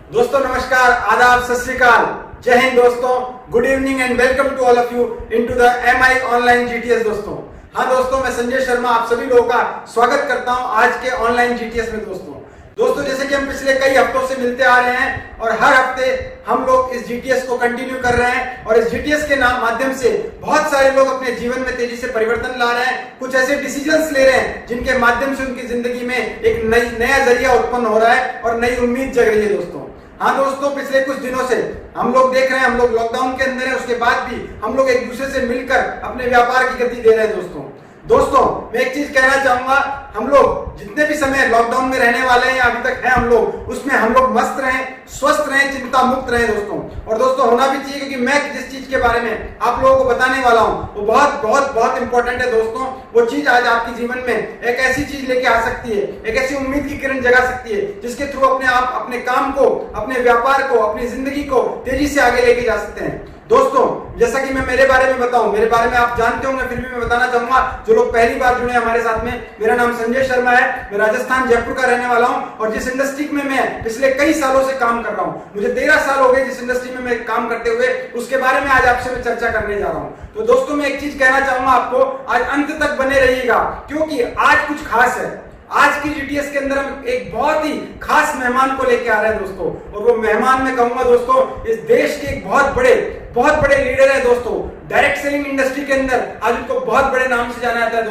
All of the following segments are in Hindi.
दोस्तों नमस्कार, आदाब, सत श्री अकाल, जय हिंद दोस्तों, good evening and welcome to all of you into the MI online GTS दोस्तों। हाँ दोस्तों, मैं संजय शर्मा आप सभी लोगों का स्वागत करता हूं आज के ऑनलाइन GTS में। दोस्तों जैसे कि हम पिछले कई हफ्तों से मिलते आ रहे हैं और हर हफ्ते हम लोग इस GTS को कंटिन्यू कर रहे हैं और इस GTS के माध्यम से बहुत सारे लोग अपने जीवन में तेजी से परिवर्तन ला रहे हैं, कुछ ऐसे डिसीजंस ले रहे हैं जिनके माध्यम से उनकी जिंदगी में एक नया जरिया उत्पन्न हो रहा है और नई उम्मीद जग रही है दोस्तों। हाँ दोस्तों, पिछले कुछ दिनों से हम लोग देख रहे हैं, हम लोग लॉकडाउन के अंदर है, उसके बाद भी हम लोग एक दूसरे से मिलकर अपने व्यापार की गति दे रहे हैं दोस्तों मैं एक चीज कहना चाहूंगा, हम लोग जितने भी समय लॉकडाउन में रहने वाले हैं या अभी तक हैं हम लोग, उसमें हम लोग मस्त रहें, स्वस्थ रहें, चिंता मुक्त रहें दोस्तों। और दोस्तों होना भी चाहिए, क्योंकि मैं जिस चीज के बारे में आप लोगों को बताने वाला हूं वो बहुत बहुत बहुत इंपॉर्टेंट है दोस्तों। वो चीज आज आपके जीवन में एक ऐसी चीज लेके आ सकती है, एक ऐसी उम्मीद की किरण जगा सकती है जिसके थ्रू आप अपने काम को, अपने व्यापार को, अपनी जिंदगी को तेजी से आगे लेके जा सकते हैं दोस्तों। जैसा कि मैं मेरे बारे में बताऊं, मेरे बारे में आप जानते होंगे, फिर भी मैं बताना चाहूंगा जो लोग पहली बार जुड़े हमारे साथ में। मेरा नाम संजय शर्मा है, मैं राजस्थान जयपुर का रहने वाला हूं और जिस इंडस्ट्री में मैं पिछले कई सालों से काम कर रहा हूं, मुझे 13 साल हो गए जिस इंडस्ट्री में मैं काम करते हुए, उसके बारे में आज आपसे मैं चर्चा करने जा रहा हूं। तो दोस्तों मैं एक चीज कहना चाहूंगा आपको, आज अंत तक बने रहिएगा क्योंकि आज कुछ खास है। आज की GTS के अंदर हम एक बहुत ही खास मेहमान को लेके आ रहे हैं दोस्तों, और वो मेहमान मैं कहूंगा दोस्तों इस देश के एक बहुत बड़े लीडर है दोस्तों। डायरेक्ट सेलिंग इंडस्ट्री के अंदर आज उनको बहुत बड़े नाम से जाना जाता है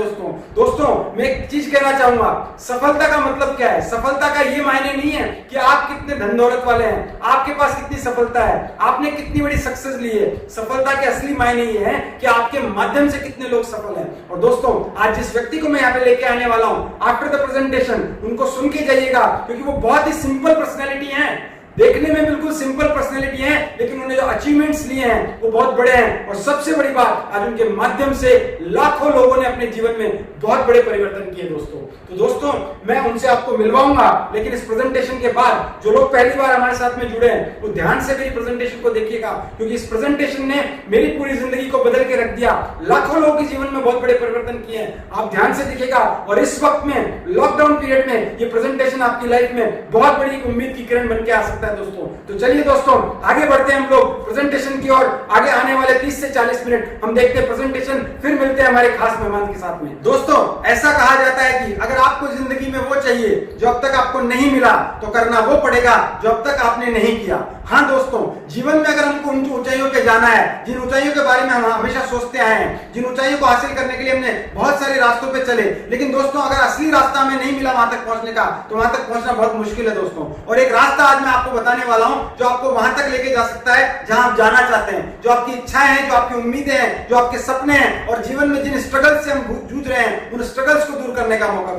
दोस्तों मैं एक चीज कहना चाहूंगा, सफलता का मतलब क्या है? सफलता का ये मायने नहीं है कि आप कितने धन दौलत वाले हैं, आपके पास कितनी सफलता है, आपने कितनी बड़ी सक्सेस ली है। सफलता के असली मायने ये है कि आपके माध्यम से कितने लोग सफल हैं। और दोस्तों आज जिस व्यक्ति को मैं यहाँ पे लेके आने वाला हूँ, आफ्टर द प्रेजेंटेशन उनको सुन के जाइएगा, क्योंकि वो बहुत ही सिंपल पर्सनैलिटी है, देखने में बिल्कुल सिंपल पर्सनैलिटी है, लेकिन उन्होंने जो अचीवमेंट्स लिए हैं वो बहुत बड़े हैं। और सबसे बड़ी बात, आज उनके माध्यम से लाखों लोगों ने अपने जीवन में बहुत बड़े परिवर्तन किए दोस्तों। तो दोस्तों मैं उनसे आपको मिलवाऊंगा, लेकिन इस प्रेजेंटेशन के बाद जो लोग पहली बार हमारे साथ में जुड़े हैं वो ध्यान से मेरी प्रेजेंटेशन को देखिएगा, क्योंकि इस प्रेजेंटेशन ने मेरी पूरी जिंदगी को बदल के रख दिया, लाखों लोगों के जीवन में बहुत बड़े परिवर्तन किए हैं। आप ध्यान से देखिएगा और इस वक्त में लॉकडाउन पीरियड में ये प्रेजेंटेशन आपकी लाइफ में बहुत बड़ी उम्मीद की किरण बन के आ सकता है दोस्तों। तो चलिए दोस्तों आगे बढ़ते हैं हम लोग प्रेजेंटेशन की ओर। आगे आने वाले 30 से 40 मिनट हम देखते हैं प्रेजेंटेशन, फिर मिलते हैं हमारे खास मेहमान के साथ में। दोस्तों ऐसा कहा जाता है कि अगर आपको जिंदगी में वो चाहिए जो अब तक आपको नहीं मिला, तो करना वो पड़ेगा जो अब तक आपने नहीं किया। हाँ दोस्तों, जीवन में अगर हमको उन ऊंचाइयों पे जाना है, जिन ऊंचाइयों के बारे में हम हमेशा सोचते आए हैं, जिन ऊंचाइयों को हासिल करने के लिए हमने बहुत सारे रास्तों पे चले, लेकिन दोस्तों अगर असली रास्ता हमें नहीं मिला वहां तक पहुंचने का, तो वहां तक पहुंचना बहुत मुश्किल है दोस्तों। और एक रास्ता आज मैं आपको बताने वाला हूं जो आपको वहां तक लेके जा सकता है जहां आप जाना चाहते हैं, जो आपकी इच्छाएं हैं, जो आपकी उम्मीदें हैं, जो आपके सपने हैं, और जीवन में जिन स्ट्रगल से हम जूझ रहे हैं उन स्ट्रगल्स को दूर करने का मौका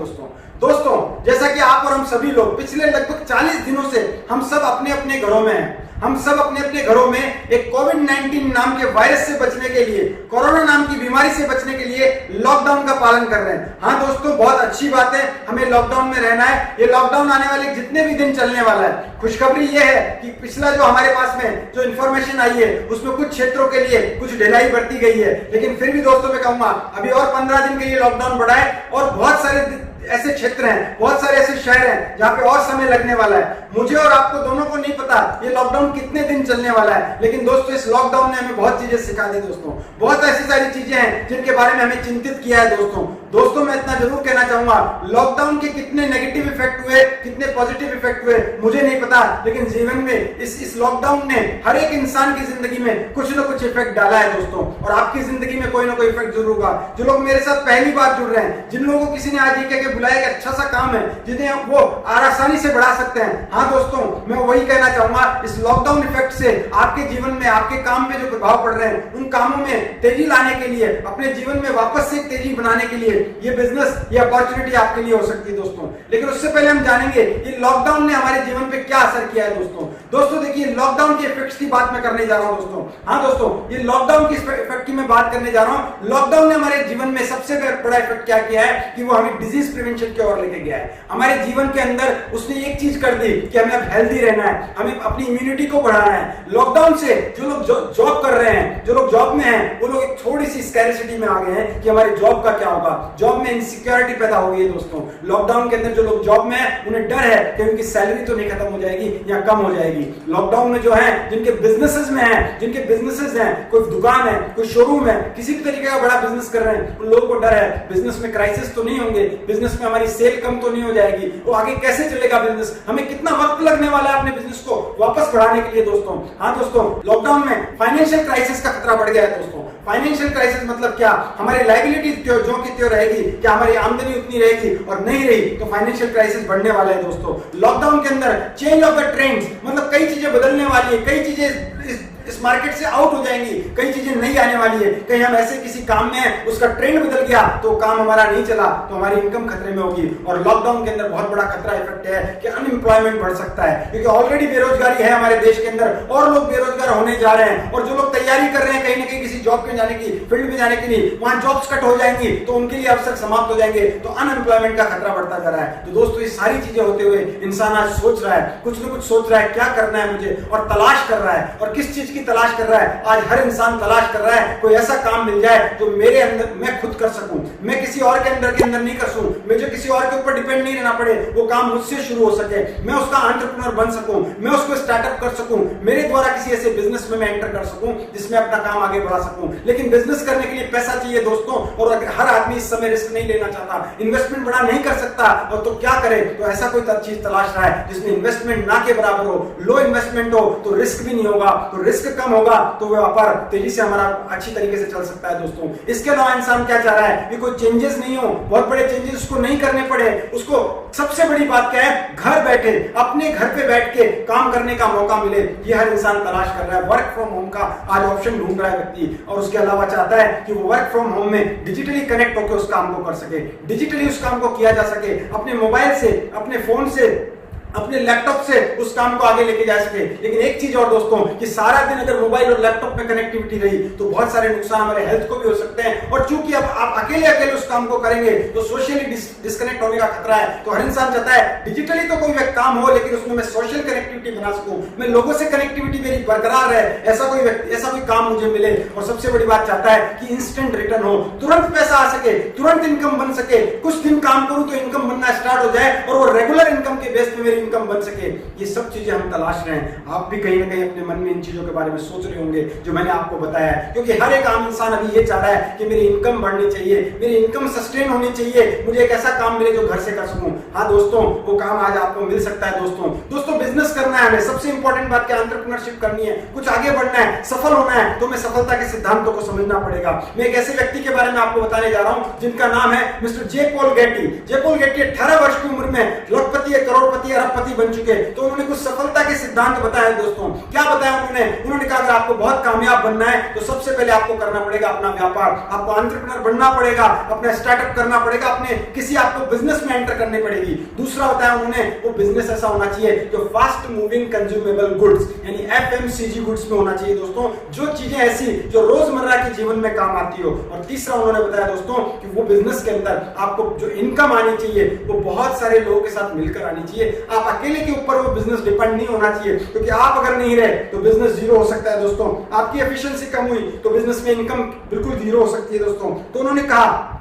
दोस्तों जैसा कि आप और हम सभी लोग पिछले लगभग 40 दिनों से हम सब अपने अपने घरों में हैं। हम सब अपने अपने घरों में एक कोविड-19 नाम के वायरस से बचने के लिए, कोरोना नाम की बीमारी से बचने के लिए लॉकडाउन का पालन कर रहे हैं। हाँ दोस्तों, बहुत अच्छी बात है, हमें लॉकडाउन में रहना है। ये लॉकडाउन आने वाले जितने भी दिन चलने वाला है, खुशखबरी ये है कि पिछला जो हमारे पास में जो इन्फॉर्मेशन आई है उसमें कुछ क्षेत्रों के लिए कुछ ढिलाई बरती गई है, लेकिन फिर भी दोस्तों मैं कहूंगा अभी और 15 दिन के लिए लॉकडाउन बढ़ा है और बहुत सारे ऐसे क्षेत्र हैं, बहुत सारे ऐसे शहर हैं जहां पे और समय लगने वाला है। मुझे और आपको दोनों को नहीं पता ये लॉकडाउन कितने दिन चलने वाला है, लेकिन दोस्तों इस लॉकडाउन ने हमें बहुत चीजें सिखा दी दोस्तों। बहुत ऐसी सारी चीजें हैं जिनके बारे में हमें चिंतित किया है दोस्तों मैं इतना जरूर कहना चाहूंगा, लॉकडाउन के कितने नेगेटिव इफेक्ट हुए, कितने पॉजिटिव इफेक्ट हुए मुझे नहीं पता, लेकिन जीवन में इस लॉकडाउन ने हर एक इंसान की जिंदगी में कुछ न कुछ इफेक्ट डाला है दोस्तों। और आपकी जिंदगी में कोई ना कोई इफेक्ट जरूर होगा। जो लोग मेरे साथ पहली बार जुड़ रहे हैं, जिन लोगों को किसी ने आज ये कह के बुलाया कि अच्छा सा काम है जिन्हें वो आसानी से बढ़ा सकते हैं, हाँ दोस्तों मैं वही कहना चाहूंगा, इस लॉकडाउन इफेक्ट से आपके जीवन में, आपके काम पे जो प्रभाव पड़ रहे हैं, उन कामों में तेजी लाने के लिए, अपने जीवन में वापस से तेजी बनाने के लिए ये बिजनेस, ये अपॉर्चुनिटी आपके लिए हो सकती है दोस्तों। लेकिन उससे पहले हम जानेंगे ये लॉकडाउन ने हमारे जीवन पे क्या असर किया है दोस्तों देखिए लॉकडाउन के इफेक्ट्स की बात मैं करने जा रहा हूं दोस्तों। हाँ दोस्तों, ये लॉकडाउन की इफेक्ट की मैं बात करने जा रहा हूं। लॉकडाउन ने हमारे जीवन में सबसे बड़ा इफेक्ट क्या किया है कि वो हमें डिजीज प्रिवेंशन की ओर लेके गया है। हमारे जीवन के अंदर उसने एक चीज कर दी कि हमें अब हेल्दी रहना है, हमें अपनी इम्यूनिटी को बढ़ाना है। लॉकडाउन से जो लोग जॉब कर रहे हैं, जो लोग जॉब में हैं, वो लोग एक थोड़ी सी स्कैरिसिटी में आ गए हैं कि हमारी जॉब का क्या होगा। जॉब में इनसिक्योरिटी पैदा हो गई है दोस्तों। लॉकडाउन के अंदर जो लोग जॉब में हैं, उन्हें डर है कि उनकी सैलरी तो नहीं खत्म हो जाएगी या कम हो जाएगी। लॉकडाउन में जो है, जिनके बिजनेसेस में है, जिनके बिजनेसेस हैं, कोई दुकान है, कोई शोरूम है, किसी भी तरीके का बड़ा बिजनेस कर रहे हैं, उन लोगों को डर है बिजनेस में क्राइसिस तो नहीं होंगे, बिजनेस में हमारी सेल कम तो नहीं हो जाएगी, वो आगे कैसे चलेगा बिजनेस, हमें कितना वक्त लगने वाला है अपने बिजनेस को वापस बढ़ाने के लिए दोस्तों। हाँ दोस्तों, लॉकडाउन में फाइनेंशियल क्राइसिस का खतरा बढ़ गया है दोस्तों। फाइनेंशियल क्राइसिस मतलब क्या? हमारी लायबिलिटी जो की त्यों रहेगी, क्या हमारी आमदनी उतनी रहेगी, और नहीं रही तो फाइनेंशियल क्राइसिस बढ़ने वाला है दोस्तों। लॉकडाउन के अंदर चेंज ऑफ द ट्रेंड्स मतलब कई चीजें बदलने वाली है, कई चीजें इस मार्केट से आउट हो जाएंगी, कई चीजें नहीं आने वाली है। कहीं हम ऐसे किसी काम में हैं, उसका ट्रेंड बदल गया तो काम हमारा नहीं चला तो हमारी इनकम खतरे में होगी। और लॉकडाउन के अंदर बहुत बड़ा खतरा इफेक्ट है कि अनएम्प्लॉयमेंट बढ़ सकता है, क्योंकि ऑलरेडी बेरोजगारी है हमारे देश के अंदर और लोग बेरोजगार होने जा रहे हैं। और जो लोग तैयारी कर रहे हैं कहीं ना कहीं किसी जॉब में जाने की, फील्ड में जाने के लिए, वहां जॉब्स कट हो जाएंगी तो उनके लिए अवसर समाप्त हो जाएंगे, तो अनएम्प्लॉयमेंट का खतरा बढ़ता जा रहा है। तो दोस्तों, ये सारी चीजें होते हुए इंसान आज सोच रहा है, कुछ ना कुछ सोच रहा है क्या करना है मुझे, और तलाश कर रहा है। और किस चीज की तलाश कर रहा है? आज हर इंसान तलाश कर रहा है कोई ऐसा काम मिल जाए जो मेरे अंदर मैं खुद कर सकूं, मैं किसी और के अंदर नहीं कर सकूं, मुझे किसी और के ऊपर डिपेंड नहीं रहना पड़े, वो काम मुझसे शुरू हो सके, मैं उसका एंटरप्रेन्योर बन सकूं, मैं उसको स्टार्टअप कर सकूं, मेरे द्वारा किसी ऐसे बिजनेस में मैं एंटर कर सकूं जिसमें अपना काम आगे बढ़ा सकूं। लेकिन बिजनेस करने के लिए पैसा चाहिए दोस्तों, और हर आदमी इस समय रिस्क नहीं लेना चाहता, इन्वेस्टमेंट बड़ा नहीं कर सकता, और तो क्या करे? तो ऐसा कोई चीज तलाश रहा है जिसमें इन्वेस्टमेंट ना के बराबर हो, लो इन्वेस्टमेंट हो, तो रिस्क भी नहीं होगा, तो रिस्क कम होगा तो व्यापार तेजी से हमारा अच्छी तरीके से चल सकता है दोस्तों। इसके अलावा इंसान क्या चाह रहा है कि कोई चेंजेस नहीं हो, बहुत बड़े चेंजेस उसको नहीं करने पड़े। उसको सबसे बड़ी बात क्या है? घर बैठे, अपने घर पे बैठ के काम करने का मौका मिले, ये हर इंसान तलाश कर रहा है। वर्क फ्रॉम होम का आज ऑप्शन ढूंढ रहा है व्यक्ति, और उसके अलावा चाहता है कि वो वर्क फ्रॉम होम में डिजिटली कनेक्ट होकर उस काम को कर सके, डिजिटली उस काम को किया जा सके, अपने मोबाइल से, अपने फोन से, अपने लैपटॉप से उस काम को आगे लेके जा सके। लेकिन एक चीज और दोस्तों, कि सारा दिन अगर मोबाइल और लैपटॉप में कनेक्टिविटी रही तो बहुत सारे नुकसान हमारे हेल्थ को भी हो सकते हैं। और चूंकि अब आप अकेले उस काम को करेंगे तो सोशली डिस्कनेक्ट होने का खतरा है। तो हर इंसान चाहता है डिजिटली तो कोई काम हो, लेकिन उसमें मैं सोशल कनेक्टिविटी बना सकूं, मैं लोगों से कनेक्टिविटी मेरी बरकरार है, ऐसा कोई काम मुझे मिले। और सबसे बड़ी बात चाहता है कि इंस्टेंट रिटर्न हो, तुरंत पैसा आ सके, तुरंत इनकम बन सके, कुछ दिन काम करूं तो इनकम बनना स्टार्ट हो जाए और वो रेगुलर इनकम के बेस पे मेरी इनकम बन सके। ये सब चीजें हम तलाश रहे हैं। आप भी कहीं ना कहीं अपने मन में इन चीजों के बारे में सोच रहे होंगे जो मैंने आपको बताया है, क्योंकि हर एक आम इंसान अभी ये चाह रहा है कि मेरी इनकम बढ़नी चाहिए, मेरी इनकम सस्टेन होनी चाहिए, मुझे एक ऐसा काम मिले जो घर से कर सकूं। हाँ दोस्तों, वो काम आज आपको मिल सकता है दोस्तों बिजनेस करना है हमें, सबसे इंपॉर्टेंट बात क्या? एंटरप्रेन्योरशिप करनी है, कुछ आगे बढ़ना है, सफल होना है, तो मैं सफलता के सिद्धांतों को समझना पड़ेगा। मैं एक ऐसे व्यक्ति के बारे में आपको बताने जा रहा हूं जिनका नाम है मिस्टर जे पॉल गेटी। जे पॉल गेटी 18 वर्ष की उम्र में लखपति, करोड़पति, अरबपति बन चुके। तो उन्होंने कुछ सफलता के सिद्धांत बताए दोस्तों। क्या बताया उन्होंने कहा अगर आपको बहुत कामयाब बनना है तो सबसे पहले आपको करना पड़ेगा अपना व्यापार, आपको एंटरप्रेन्योर बनना पड़ेगा, अपना स्टार्टअप करना पड़ेगा, अपने किसी आपको बिजनेस में एंटर करनी पड़ेगी। दूसरा बताया उन्होंने, वो बिजनेस ऐसा होना चाहिए जो फास्ट मूविंग कंज्यूमेबल गुड्स यानी एफएमसीजी गुड्स में होना चाहिए दोस्तों, जो चीजें ऐसी जो रोजमर्रा के जीवन में काम आती हो। और तीसरा उन्होंने बताया दोस्तों कि वो बिजनेस के अंदर आपको जो इनकम आनी चाहिए वो बहुत सारे लोगों के साथ मिलकर आनी चाहिए। आप अकेले के ऊपर वो बिजनेस डिपेंड नहीं होना चाहिए, क्योंकि आप अगर नहीं रहे तो बिजनेस जीरो हो सकता है दोस्तों। आपकी एफिशिएंसी कम हुई तो बिजनेस में इनकम बिल्कुल जीरो हो सकती है दोस्तों। तो उन्होंने कहा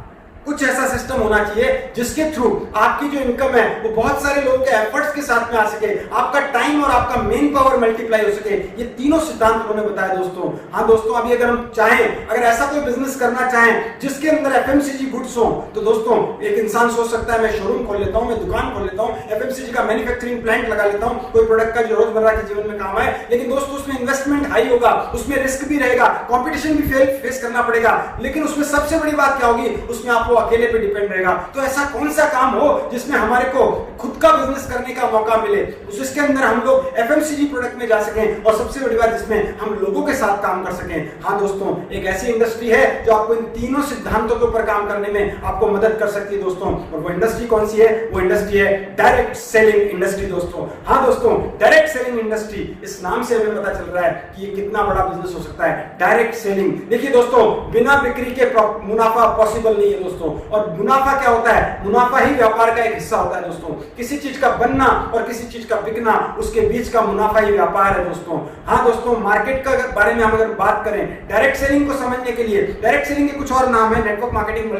कुछ ऐसा सिस्टम होना चाहिए जिसके थ्रू आपकी जो इनकम है वो बहुत सारे लोगों के एफर्ट्स के साथ में आ सके, आपका टाइम और आपका मेन पावर मल्टीप्लाई हो सके। ये तीनों सिद्धांत उन्होंने बताया दोस्तों। हाँ दोस्तों, अभी अगर हम चाहें, अगर ऐसा कोई बिजनेस करना चाहें जिसके अंदर एफएमसीजी गुड्स हो, तो दोस्तों एक इंसान सोच सकता है मैं शोरूम खोल लेता हूं, मैं दुकान खोल लेता हूं, एफएमसीजी का मैन्युफैक्चरिंग प्लांट लगा लेता हूं, कोई प्रोडक्ट का जो रोजमर्रा के जीवन में काम आए। लेकिन दोस्तों उसमें इन्वेस्टमेंट हाई होगा, उसमें रिस्क भी रहेगा, कॉम्पिटिशन भी फेस करना पड़ेगा। लेकिन उसमें सबसे बड़ी बात क्या होगी? उसमें आपको अकेले पे डिपेंड रहेगा। तो ऐसा कौन सा काम हो जिसमें हमारे को खुद का बिजनेस करने का मौका मिले, उसके अंदर हम लोग एफएमसीजी प्रोडक्ट में जा सकें, और सबसे बड़ी बात जिसमें हम लोगों के साथ काम कर सकें। हाँ दोस्तों, एक ऐसी इंडस्ट्री है जो आपको इन तीनों सिद्धांतों के ऊपर काम करने में आपको मदद कर सकती है दोस्तों। और वो इंडस्ट्री कौन सी है? वो इंडस्ट्री है डायरेक्ट सेलिंग इंडस्ट्री दोस्तों। हाँ दोस्तों, डायरेक्ट सेलिंग इंडस्ट्री, इस नाम से हमें पता चल रहा है कि ये कितना बड़ा बिजनेस हो सकता है। डायरेक्ट सेलिंग, देखिए दोस्तों, बिना बिक्री के मुनाफा पॉसिबल नहीं है दोस्तों। दोस्तों। और मुनाफा क्या होता है? मुनाफा ही व्यापार का एक हिस्सा होता है दोस्तों। किसी चीज का बनना और किसी चीज का बिकना, उसके बीच का मुनाफा ही व्यापार है दोस्तों। हाँ दोस्तों, मार्केट का बारे में हम अगर बात करें, डायरेक्ट सेलिंग को समझने के लिए, डायरेक्ट सेलिंग के कुछ और नाम है, network marketing,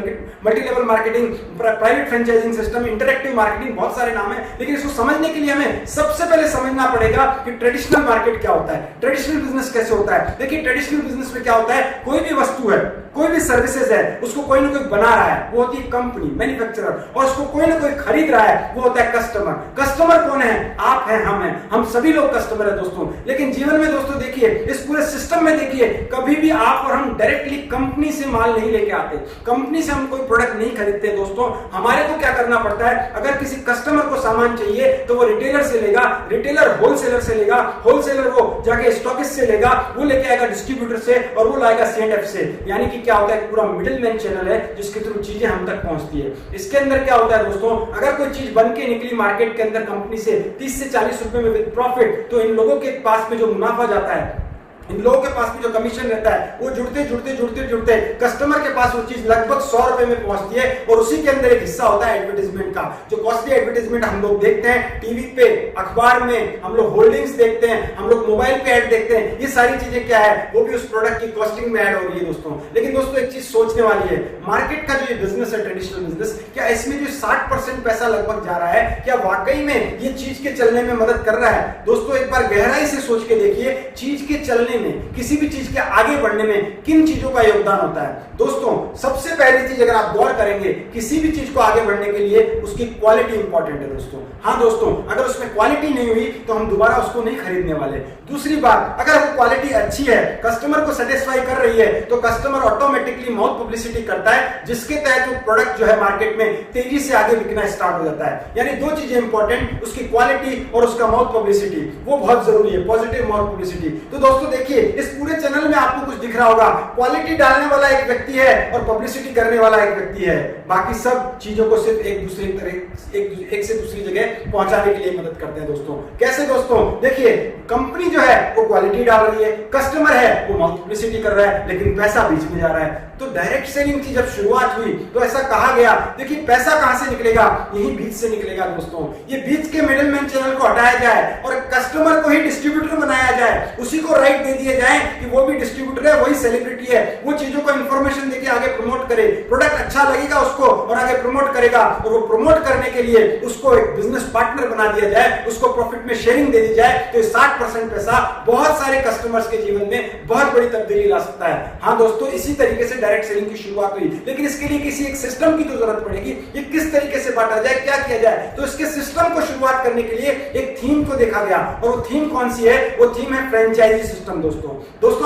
multi level marketing, private franchising system, interactive marketing, बहुत सारे नाम है। लेकिन इसको समझने के लिए हमें सबसे पहले समझना पड़ेगा कि ट्रेडिशनल मार्केट क्या होता है, ट्रेडिशनल बिजनेस कैसे होता है। देखिए, ट्रेडिशनल बिजनेस में क्या होता है, कोई भी वस्तु है, कोई भी सर्विसेज है, उसको कोई ना कोई बना रहा है, वो होती है कंपनी, मैन्युफैक्चरर, और उसको कोई ना कोई खरीद रहा है, वो होता है कस्टमर। कस्टमर कौन है? आप हैं, हम सभी लोग कस्टमर है दोस्तों। लेकिन जीवन में दोस्तों देखिए, इस पूरे सिस्टम में देखिए, कभी भी आप और हम डायरेक्टली कंपनी से माल नहीं लेके आते, कंपनी से हम कोई प्रोडक्ट नहीं खरीदते दोस्तों। हमारे को क्या करना पड़ता है, अगर किसी कस्टमर को सामान चाहिए तो वो रिटेलर से लेगा, रिटेलर होलसेलर से लेगा, होलसेलर वो जाके स्टॉकिस्ट से लेगा, वो लेके आएगा डिस्ट्रीब्यूटर से, और वो लाएगा C&F से। यानी कि क्या होता है, पूरा मिडिलमैन चैनल है जिसके थ्रू चीजें हम तक पहुंचती है। इसके अंदर क्या होता है दोस्तों, अगर कोई चीज बन के निकली मार्केट के अंदर कंपनी से 30 से 40 रुपए में विद प्रॉफिट, तो इन लोगों के पास में जो मुनाफा जाता है, इन लोगों के पास में जो कमीशन रहता है, वो जुड़ते कस्टमर के पास वो चीज लगभग 100 रुपए में पहुंचती है। और उसी के अंदर एक हिस्सा होता है एडवर्टाइजमेंट का, जो कॉस्टली एडवर्टाइजमेंट हम लोग देखते हैं टीवी पे, अखबार में, हम लोग होल्डिंग्स देखते हैं, हम लोग मोबाइल पे ऐड देखते हैं। ये सारी चीजें क्या है, वो भी उस प्रोडक्ट की कॉस्टिंग में ऐड हो रही है दोस्तों। लेकिन दोस्तों एक चीज सोचने वाली है, मार्केट का जो ये बिजनेस है, ट्रेडिशनल बिजनेस, क्या इसमें जो 60% पैसा लगभग जा रहा है, क्या वाकई में ये चीज के चलने में मदद कर रहा है? दोस्तों एक बार गहराई से सोच के देखिए, चीज के चलने में, किसी भी चीज के आगे बढ़ने में किन चीजों का योगदान होता है दोस्तों? सबसे पहली चीज, अगर आप गौर करेंगे, किसी भी चीज को आगे बढ़ने के लिए उसकी क्वालिटी इंपॉर्टेंट है दोस्तों। हाँ दोस्तों, अगर उसमें क्वालिटी नहीं हुई तो हम दोबारा उसको नहीं खरीदने वाले। दूसरी बात, अगर वो क्वालिटी अच्छी है, कस्टमर को सेटिस्फाई कर रही है, तो कस्टमर ऑटोमेटिकली माउथ पब्लिसिटी करता है, जिसके तहत वो प्रोडक्ट जो है मार्केट में तेजी से आगे बिकना स्टार्ट हो जाता है। यानी दो चीजें इंपॉर्टेंट, उसकी क्वालिटी और उसका माउथ पब्लिसिटी, वो बहुत जरूरी है, पॉजिटिव माउथ पब्लिसिटी। तो दोस्तों देखिए, इस पूरे चैनल में आपको कुछ दिख रहा होगा, क्वालिटी डालने वाला एक व्यक्ति है और पब्लिसिटी करने वाला एक व्यक्ति है। बाकी सब चीजों को सिर्फ एक से दूसरी जगह पहुंचाने के लिए मदद करते हैं दोस्तों। कैसे दोस्तों? देखिए, कंपनी जो है वो क्वालिटी डाल रही है, कस्टमर है वो माउथ पब्लिसिटी कर रहा है, लेकिन पैसा बीच में जा रहा है। तो डायरेक्ट सेलिंग की जब शुरुआत हुई तो ऐसा कहा गया, देखिए पैसा कहां से निकलेगा, यही बीच से निकलेगा दोस्तों। ये बीच के मिडिलमैन चैनल को हटाया जाए और कस्टमर को ही डिस्ट्रीब्यूटर बनाया जाए, उसी को राइट दे दिए जाए कि वो भी डिस्ट्रीब्यूटर है, वही सेलिब्रिटी है, वो चीजों को इंफॉर्मेशन देके आगे प्रमोट करे, प्रोडक्ट अच्छा लगेगा उसको और आगे प्रमोट करेगा, और वो प्रमोट करने के लिए उसको एक बिजनेस पार्टनर बना दिया जाए, उसको प्रॉफिट में शेयरिंग दे दी जाए, तो 60% पैसा बहुत सारे कस्टमर्स के जीवन में बहुत बड़ी तब्दीली ला सकता है। हाँ दोस्तों, इसी तरीके से डायरेक्ट सेलिंग की शुरुआत हुई, लेकिन इसके लिए किसी एक सिस्टम की तो जरूरत पड़ेगी। ये किस तरीके से बांटा जाए, क्या किया जाए? तो इसके सिस्टम को शुरुआत करने के लिए एक थीम को देखा गया, और वो थीम कौन सी है? वो थीम है फ्रेंचाइजी सिस्टम दोस्तों।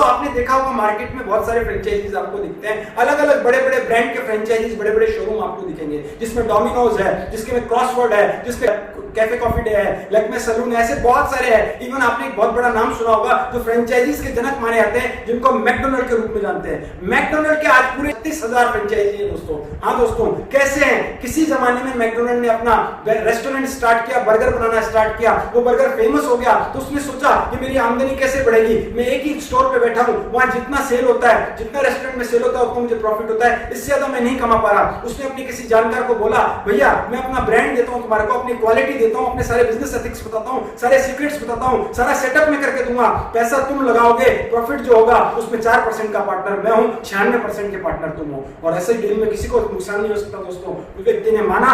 आपने देखा होगा मार्केट में बहुत सारे फ्रेंचाइजीज आपको दिखते हैं, अलग अलग बड़े बड़े ब्रांड के फ्रेंचाइजीज, बड़े बड़े शोरूम आपको दिखेंगे, जिसमें डोमिनोज है, जिसके में क्रॉसवर्ड है, जिसके कैफे कॉफी डे है, लैक्मे सैलून है, ऐसे बहुत सारे हैं। इवन आपने एक बहुत बड़ा नाम सुना होगा जो फ्रेंचाइजीज के जनक माने जाते हैं, जिनको मैकडोनल्ड के रूप में जानते हैं। मैकडोनल्ड के आज पूरे 30,000 फ्रेंचाइजी है दोस्तों। हाँ दोस्तों, कैसे हैं? किसी जमाने में मैकडोनल्ड ने अपना रेस्टोरेंट स्टार्ट किया, बर्गर बनाना स्टार्ट किया, वो बर्गर फेमस हो गया, तो उसने सोचा कि मेरी आमदनी कैसे बढ़ेगी, मैं एक ही स्टोर पे बैठा हूं, वहां जितना सेल होता है, जितना रेस्टोरेंट में सेल होता है उतना मुझे प्रॉफिट होता है, इससे ज्यादा मैं नहीं कमा पा रहा। उसने अपने किसी जानकार को बोला, भैया मैं अपना ब्रांड देता हूं तुम्हारे को, अपनी क्वालिटी देता हूं, अपने सारे बिजनेस एथिक्स बताता हूं, सारे सीक्रेट्स बताता हूं, सारा सेटअप में करके दूंगा, पैसा तुम लगाओगे, प्रॉफिट जो होगा उसमें 4% का पार्टनर मैं हूं, 96% के पार्टनर तुम हो। और ऐसे डील में किसी को नुकसान नहीं हो सकता दोस्तों। व्यक्ति ने माना,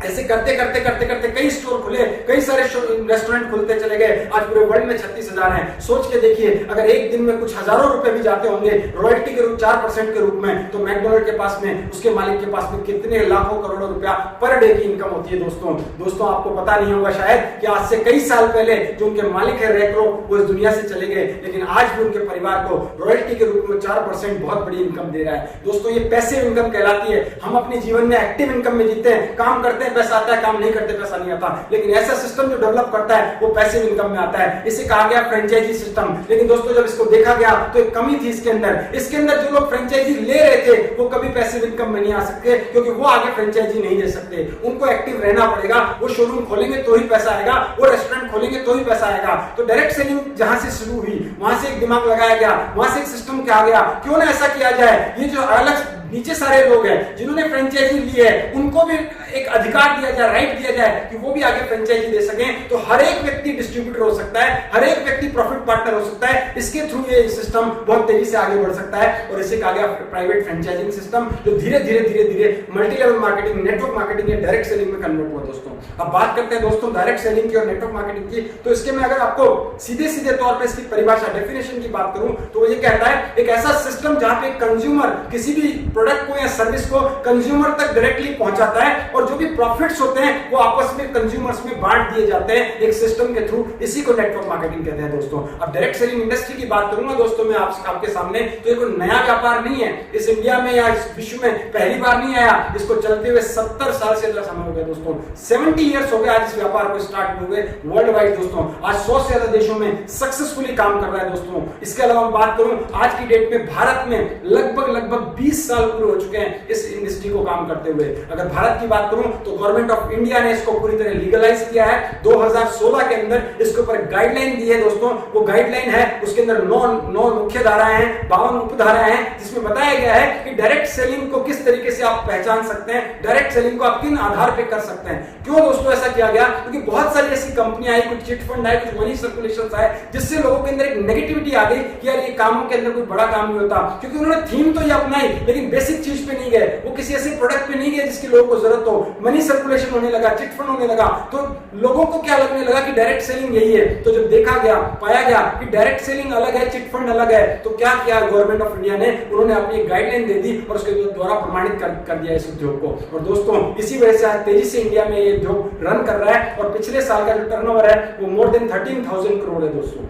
ऐसे करते करते कई स्टोर खुले, कई सारे रेस्टोरेंट खुलते चले गए। आज पूरे वर्ल्ड में 36,000 हैं। सोच के देखिए, अगर एक दिन में कुछ हजारों रुपए भी जाते होंगे रॉयल्टी के रूप 4% के रूप में, तो मैकडोनल्ड के पास में, उसके मालिक के पास में कितने लाखों करोड़ों रुपया पर डे की इनकम होती है दोस्तों। आपको पता नहीं होगा शायद कि आज से कई साल पहले जो उनके मालिक है रैक्रो, वो इस दुनिया से चले गए, लेकिन आज भी उनके परिवार को रॉयल्टी के रूप में 4% बहुत बड़ी इनकम दे रहा है दोस्तों। ये पैसिव इनकम कहलाती है। हम अपने जीवन में एक्टिव इनकम में जीते हैं, काम करते हैं पैसा आता है, काम नहीं करते पैसा नहीं आता, लेकिन ऐसा सिस्टम जो डेवलप करता है वो पैसिव इनकम में आता है। इसे कहा गया फ्रेंचाइजी सिस्टम। लेकिन दोस्तों जब इसको देखा गया तो एक कमी थी इसके अंदर जो लोग फ्रेंचाइजी ले रहे थे वो कभी पैसिव इनकम में नहीं आ सकते, क्योंकि वो आगे फ्रेंचाइजी नहीं दे सकते। उनको एक्टिव रहना पड़ेगा, वो शोरूम खोलेंगे तो ही पैसा आएगा, वो रेस्टोरेंट खोलेंगे तो ही पैसा आएगा। तो डायरेक्ट सेलिंग जहां से शुरू हुई, वहां से एक दिमाग लगाया गया, वहां से एक सिस्टम क्या आ गया, क्यों ना ऐसा किया जाए, ये जो अलग नीचे सारे लोग हैं जिन्होंने फ्रेंचाइजी ली है उनको भी एक अधिकार दिया जाए, राइट दिया जाए कि वो भी आगे फ्रेंचाइजी दे सकें, तो हर एक व्यक्ति डिस्ट्रीब्यूटर हो सकता है, हर एक व्यक्ति प्रॉफिट पार्टनर हो सकता है। इसके थ्रू ये सिस्टम बहुत तेजी से आगे बढ़ सकता है और इसे कहा गया प्राइवेट फ्रेंचाइजिंग सिस्टम, जो धीरे धीरे multi level marketing, network marketing या डायरेक्ट सेलिंग में कन्वर्ट हुआ दोस्तों। अब बात करते हैं दोस्तों डायरेक्ट सेलिंग की और नेटवर्क मार्केटिंग की, तो इसके में अगर आपको सीधे तौर पे इसकी परिभाषा, डेफिनेशन की बात करूं तो वो ये कहता है एक ऐसा सिस्टम जहां पे कंज्यूमर किसी भी प्रोडक्ट को या सर्विस को कंज्यूमर तक डायरेक्टली पहुंचाता है और जो भी प्रॉफिट्स होते हैं वो आपस में कंज्यूमर्स में बांट दिए जाते हैं एक सिस्टम के थ्रू। इसी को नेटवर्क मार्केटिंग कहते हैं दोस्तों। अब डायरेक्ट सेलिंग इंडस्ट्री की बात करूंगा दोस्तों मैं आपके सामने, तो ये कोई नया व्यापार नहीं है, इस इंडिया में या इस विश्व में पहली बार नहीं आया, इसको चलते हुए 70 साल से ज्यादा समय हो गया दोस्तों। 70 इयर्स हो गए आज इस व्यापार को स्टार्ट हुए वर्ल्ड वाइड दोस्तों। आज 100 से ज्यादा देशों में सक्सेसफुली काम कर रहा है दोस्तों। इसके अलावा बात करूं आज की डेट में भारत में लगभग 20 साल पूरे हो चुके हैं इस इंडस्ट्री को काम करते हुए। अगर भारत की बात करूं तो गवर्नमेंट ऑफ इंडिया ने इसको पूरी तरह लीगलाइज किया है। 2016 के अंदर इसके ऊपर गाइडलाइन दी है दोस्तों। वो गाइडलाइन है उसके अंदर 9 मुख्य धाराएं हैं, 52 उपधाराएं हैं, जिसमें बताया गया है कि डायरेक्ट सेलिंग को किस तरीके से आप पहचान सकते हैं, डायरेक्ट सेलिंग को आप किन आधार पे कर सकते हैं। क्यों दोस्तों ऐसा किया गया? क्योंकि बहुत सारी ऐसी कंपनियां आई, कुछ चिट फंड आए, कुछ मनी सर्कुलेशन आए, जिससे लोगों के अंदर एक नेगेटिविटी आ गई कि यार ये कामों के अंदर कोई बड़ा काम नहीं होता। क्योंकि उन्होंने थीम तो ये अपनाई लेकिन बेसिक चीज पे नहीं गए, वो किसी ऐसे प्रोडक्ट पे नहीं गए जिसकी लोगों को जरूरत हो। मनी सर्कुलेशन होने लगा, चिट फंड होने लगा, तो लोगों को क्या लगने लगा कि डायरेक्ट सेलिंग यही है। तो जब देखा गया, पाया गया कि डायरेक्ट सेलिंग अलग है, चिट फंड अलग है, तो क्या किया गवर्नमेंट ऑफ इंडिया ने, उन्होंने अपनी गाइडलाइन दे दी और उसके द्वारा प्रमाणित कर दिया इस उद्योग को। और दोस्तों इसी वजह से आज तेजी से इंडिया में ये उद्योग रन कर रहा है और पिछले साल का जो टर्नओवर है वो मोर देन 13,000 करोड़ है दोस्तों।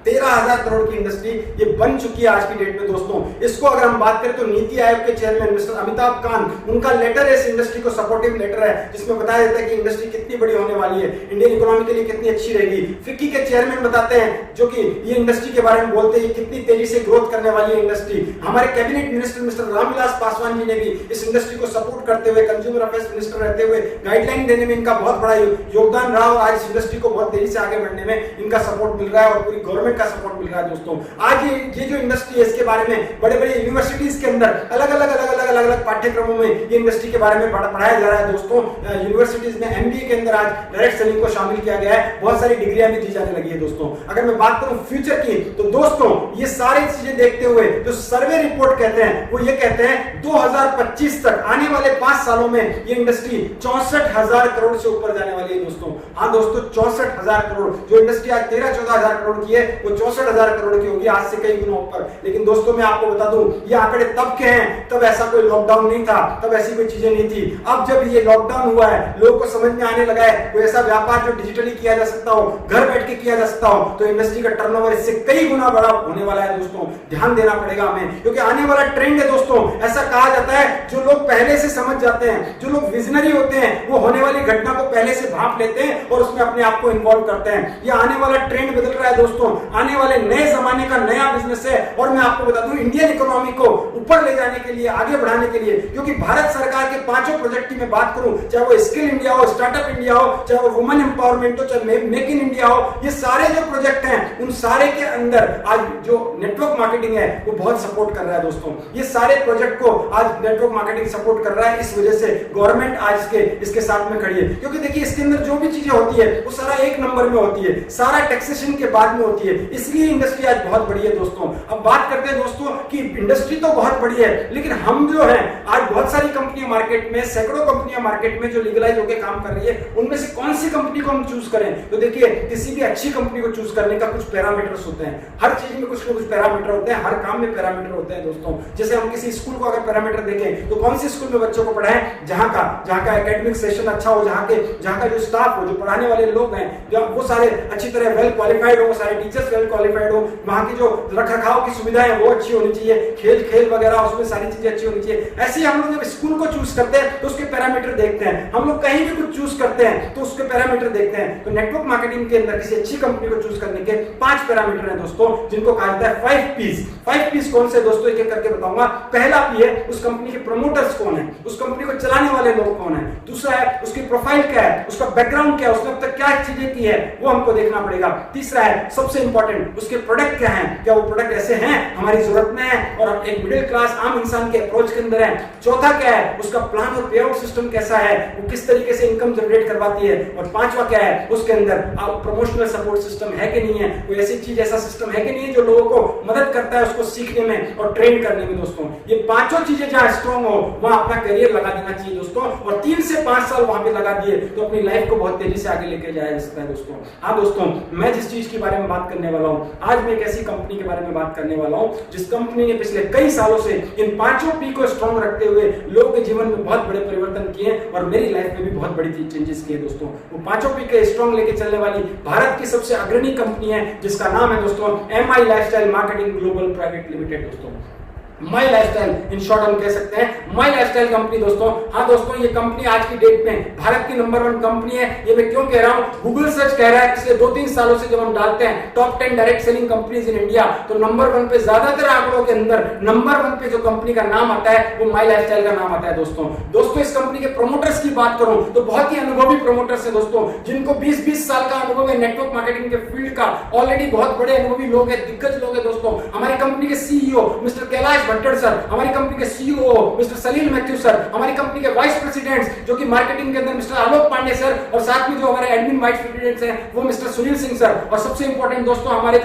13,000 करोड़ की इंडस्ट्री ये बन चुकी है आज की डेट में दोस्तों। इसको अगर हम बात करें तो नीति आयोग के चेयरमैन मिस्टर अमिताभ कांत, उनका लेटर है इस इंडस्ट्री को सपोर्टिव लेटर है, जिसमें बताया जाता है कि इंडस्ट्री कितनी बड़ी होने वाली है, इंडियन इकोनॉमी के लिए कितनी अच्छी रहेगी। फिक्की के चेयरमैन बताते हैं जो कि ये इंडस्ट्री के बारे में बोलते हैं कितनी तेजी से ग्रोथ करने वाली है इंडस्ट्री। हमारे cabinet minister mister Ramvilas Paswan ji ने भी इस इंडस्ट्री को सपोर्ट करते हुए, कंज्यूमर अफेयर्स मिनिस्टर रहते हुए, गाइडलाइन देने में इनका बहुत बड़ा योगदान रहा और आज इस इंडस्ट्री को बहुत तेजी से आगे बढ़ने में इनका सपोर्ट मिल रहा है और पूरी गवर्नमेंट का सपोर्ट मिल रहा है दोस्तों। आज ये जो इंडस्ट्री है इसके बारे में बड़े बड़े यूनिवर्सिटीज के अंदर अलग अलग पाठ्यक्रमों में ये इंडस्ट्री के बारे में पढ़ाया जा रहा है दोस्तों। यूनिवर्सिटीज में एमबीए के अंदर आज डायरेक्ट सेलिंग को शामिल किया गया है, बहुत सारी डिग्रियां भी दी जाने लगी है दोस्तों। अगर मैं बात करूं फ्यूचर की तो दोस्तों ये सारी चीजें देखते हुए जो सर्वे रिपोर्ट कहते हैं वो ये कहते हैं 2025 तक आने वाले 5 सालों में ये इंडस्ट्री 64,000 करोड़ से ऊपर जाने वाली है दोस्तों। हाँ दोस्तों 64,000 करोड़, जो इंडस्ट्री आज 13-14,000 करोड़ की है वो 64,000 करोड़ की होगी, आज से कई गुना ऊपर। लेकिन दोस्तों मैं आपको बता दूं ये आंकड़े तब के हैं, तब ऐसा कोई लॉकडाउन नहीं था, तब ऐसी कोई चीजें नहीं थी। अब जब ये लॉकडाउन हुआ है लोगों को समझ में आने लगा है कोई ऐसा व्यापार जो डिजिटली किया जा सकता हो, घर बैठ के किया जा सकता हो, तो इंडस्ट्री का टर्नओवर इससे कई गुना बड़ा होने वाला है दोस्तों। ध्यान देना पड़ेगा हमें, क्योंकि आने वाला ट्रेंड है दोस्तों। ऐसा कहा जाता है जो लोग पहले से समझ जाते हैं, जो लोग विजनरी होते हैं, वो होने वाली घटना को पहले से भांप लेते हैं और उसमें अपने आप को इन्वॉल्व करते हैं। ये आने वाला ट्रेंड बदल रहा है दोस्तों, आने वाले नए जमाने का नया बिजनेस है। और मैं आपको बता दूं इंडियन इकोनॉमी को ऊपर ले जाने के लिए, आगे बढ़ाने के लिए, क्योंकि भारत सरकार के 5 प्रोजेक्ट की मैं बात करूं, चाहे वो स्किल इंडिया हो, स्टार्टअप इंडिया हो, चाहे वो वुमेन एम्पावरमेंट हो, चाहे मेक इन इंडिया हो, ये सारे जो प्रोजेक्ट हैं उन सारे के अंदर आज जो नेटवर्क मार्केटिंग है वो बहुत सपोर्ट कर रहा है दोस्तों। ये सारे प्रोजेक्ट को आज नेटवर्क मार्केटिंग सपोर्ट कर रहा है, इस वजह से गवर्नमेंट आज इसके साथ में खड़ी है। क्योंकि देखिए इसके अंदर जो भी चीजें होती है वो सारा एक नंबर में होती है, सारा टैक्सेशन के बाद में होती है, इसलिए इंडस्ट्री आज बहुत बड़ी है दोस्तों। अब बात करते हैं दोस्तों कि इंडस्ट्री तो बहुत बड़ी है, लेकिन हम जो है आज बहुत सारी कंपनियां मार्केट में, सैकड़ों कंपनियां मार्केट में जो लीगलाइज होकर काम कर रही है, उनमें से कौन सी कंपनी को हम चूज करें? तो देखिए किसी भी अच्छी कंपनी को चूज करने का कुछ पैरामीटर्स होते हैं, हर चीज में कुछ ना कुछ पैरामीटर होते हैं, हर काम में पैरामीटर होते हैं दोस्तों। जैसे हम किसी स्कूल को अगर पैरामीटर देखें तो कौन सी स्कूल में बच्चों को पढ़ाएं जहां का एकेडमिक सेशन अच्छा हो, जहां का जो स्टाफ हो, जो पढ़ाने वाले लोग हैं, वो सारे अच्छी तरह वेल क्वालिफाइड हो, सारे टीचर्स वेल क्वालिफाइड हो, वहां की जो रख रखाव की सुविधाएं वो अच्छी होनी चाहिए, खेल वगैरह उसमें सारी चीजें अच्छी होनी चाहिए। ऐसे ही हम लोग जब स्कूल को चूज करते हैं तो उसके पैरामीटर देखते हैं, हम लोग कहीं भी कुछ चूज करते हैं तो उसके पैरामीटर देखते हैं। तो नेटवर्क मार्केटिंग के अंदर किसी अच्छी कंपनी को चूज करने के 5 पैरामीटर हैं दोस्तों, जिनको कहा जाता है 5 P's। 5 P's कौन से दोस्तों, एक एक करके बताऊंगा। पहला P है उस कंपनी के प्रमोटर्स कौन है, उस कंपनी को चलाने वाले लोग कौन है। दूसरा है उसकी प्रोफाइल क्या है, उसका बैकग्राउंड क्या है, उसने अब तक क्या चीजें की है वो हमको देखना पड़ेगा। तीसरा है सबसे इंपॉर्टेंट, उसके प्रोडक्ट क्या है, क्या वो प्रोडक्ट ऐसे हैं हमारी जरूरत में है और एक मिडिल क्लास आम इंसान के अप्रोच के अंदर है। चौथा क्या है, उसका प्लान और पे आउट सिस्टम कैसा है, वो किस तरीके से इनकम जनरेट करवाती है। और पांचवा क्या है, उसके अंदर प्रमोशनल सपोर्ट सिस्टम है कि नहीं है, कोई ऐसी चीज ऐसा सिस्टम है कि नहीं है जो लोगों को मदद करता है उसको सीखने में और ट्रेन करने में। दोस्तों ये पांचों चीजें जहां स्ट्रांग हो वहां अपना करियर लगा देना चाहिए दोस्तों, और 3 से 5 साल वहां पे लगा दिए तो अपनी लाइफ को बहुत तेजी से आगे लेके जाया जा सकता है दोस्तों। हाँ दोस्तों, मैं जिस चीज के बारे में बात करने वाला हूं आज, मैं एक ऐसी कंपनी के बारे में बात करने वाला हूं जिस कंपनी ने पिछले कई सालों से इन 5 P को स्ट्रांग रखते हुए लोगों के जीवन में बहुत बड़े परिवर्तन किए और मेरी लाइफ में भी बहुत बड़ी चेंजेस किए दोस्तों। वो 5 P के स्ट्रांग लेके चलने वाली भारत की सबसे अग्रणी कंपनी है जिसका नाम है दोस्तों MI lifestyle marketing global private limited दोस्तों। माई लाइफस्टाइल इन शॉर्ट हम कह सकते हैं माई लाइफस्टाइल कंपनी दोस्तों। हाँ दोस्तों, ये कंपनी आज की डेट में भारत की नंबर 1 कंपनी है। ये मैं क्यों कह रहा हूँ, गूगल सर्च कह रहा है पिछले 2-3 सालों से जब हम डालते हैं top 10 direct selling companies in India तो नंबर 1 पे ज्यादातर आंकड़ों के अंदर नंबर 1 पे जो कंपनी का नाम आता है वो माई लाइफस्टाइल का नाम आता है दोस्तों। इस कंपनी के प्रमोटर्स की बात करूं तो बहुत ही अनुभवी प्रमोटर्स है दोस्तों, जिनको 20-20 साल का अनुभव है नेटवर्क मार्केटिंग के फील्ड का। ऑलरेडी बहुत बड़े अनुभवी लोग हैं, दिग्गज लोग हैं दोस्तों। हमारी कंपनी के CEO mister Kailash Bhattar sir, हमारी कंपनी के सीईओ मिस्टर सलील मैथ्यू सर, हमारी कंपनी के वाइस प्रेसिडेंट्स जो कि मार्केटिंग के अंदर मिस्टर आलोक पांडे सर, और साथ में जो हमारे एडमिन वाइस प्रेसिडेंट्स हैं वो मिस्टर सुनील सिंह सर, और सबसे इंपॉर्टेंट दोस्तों हमारे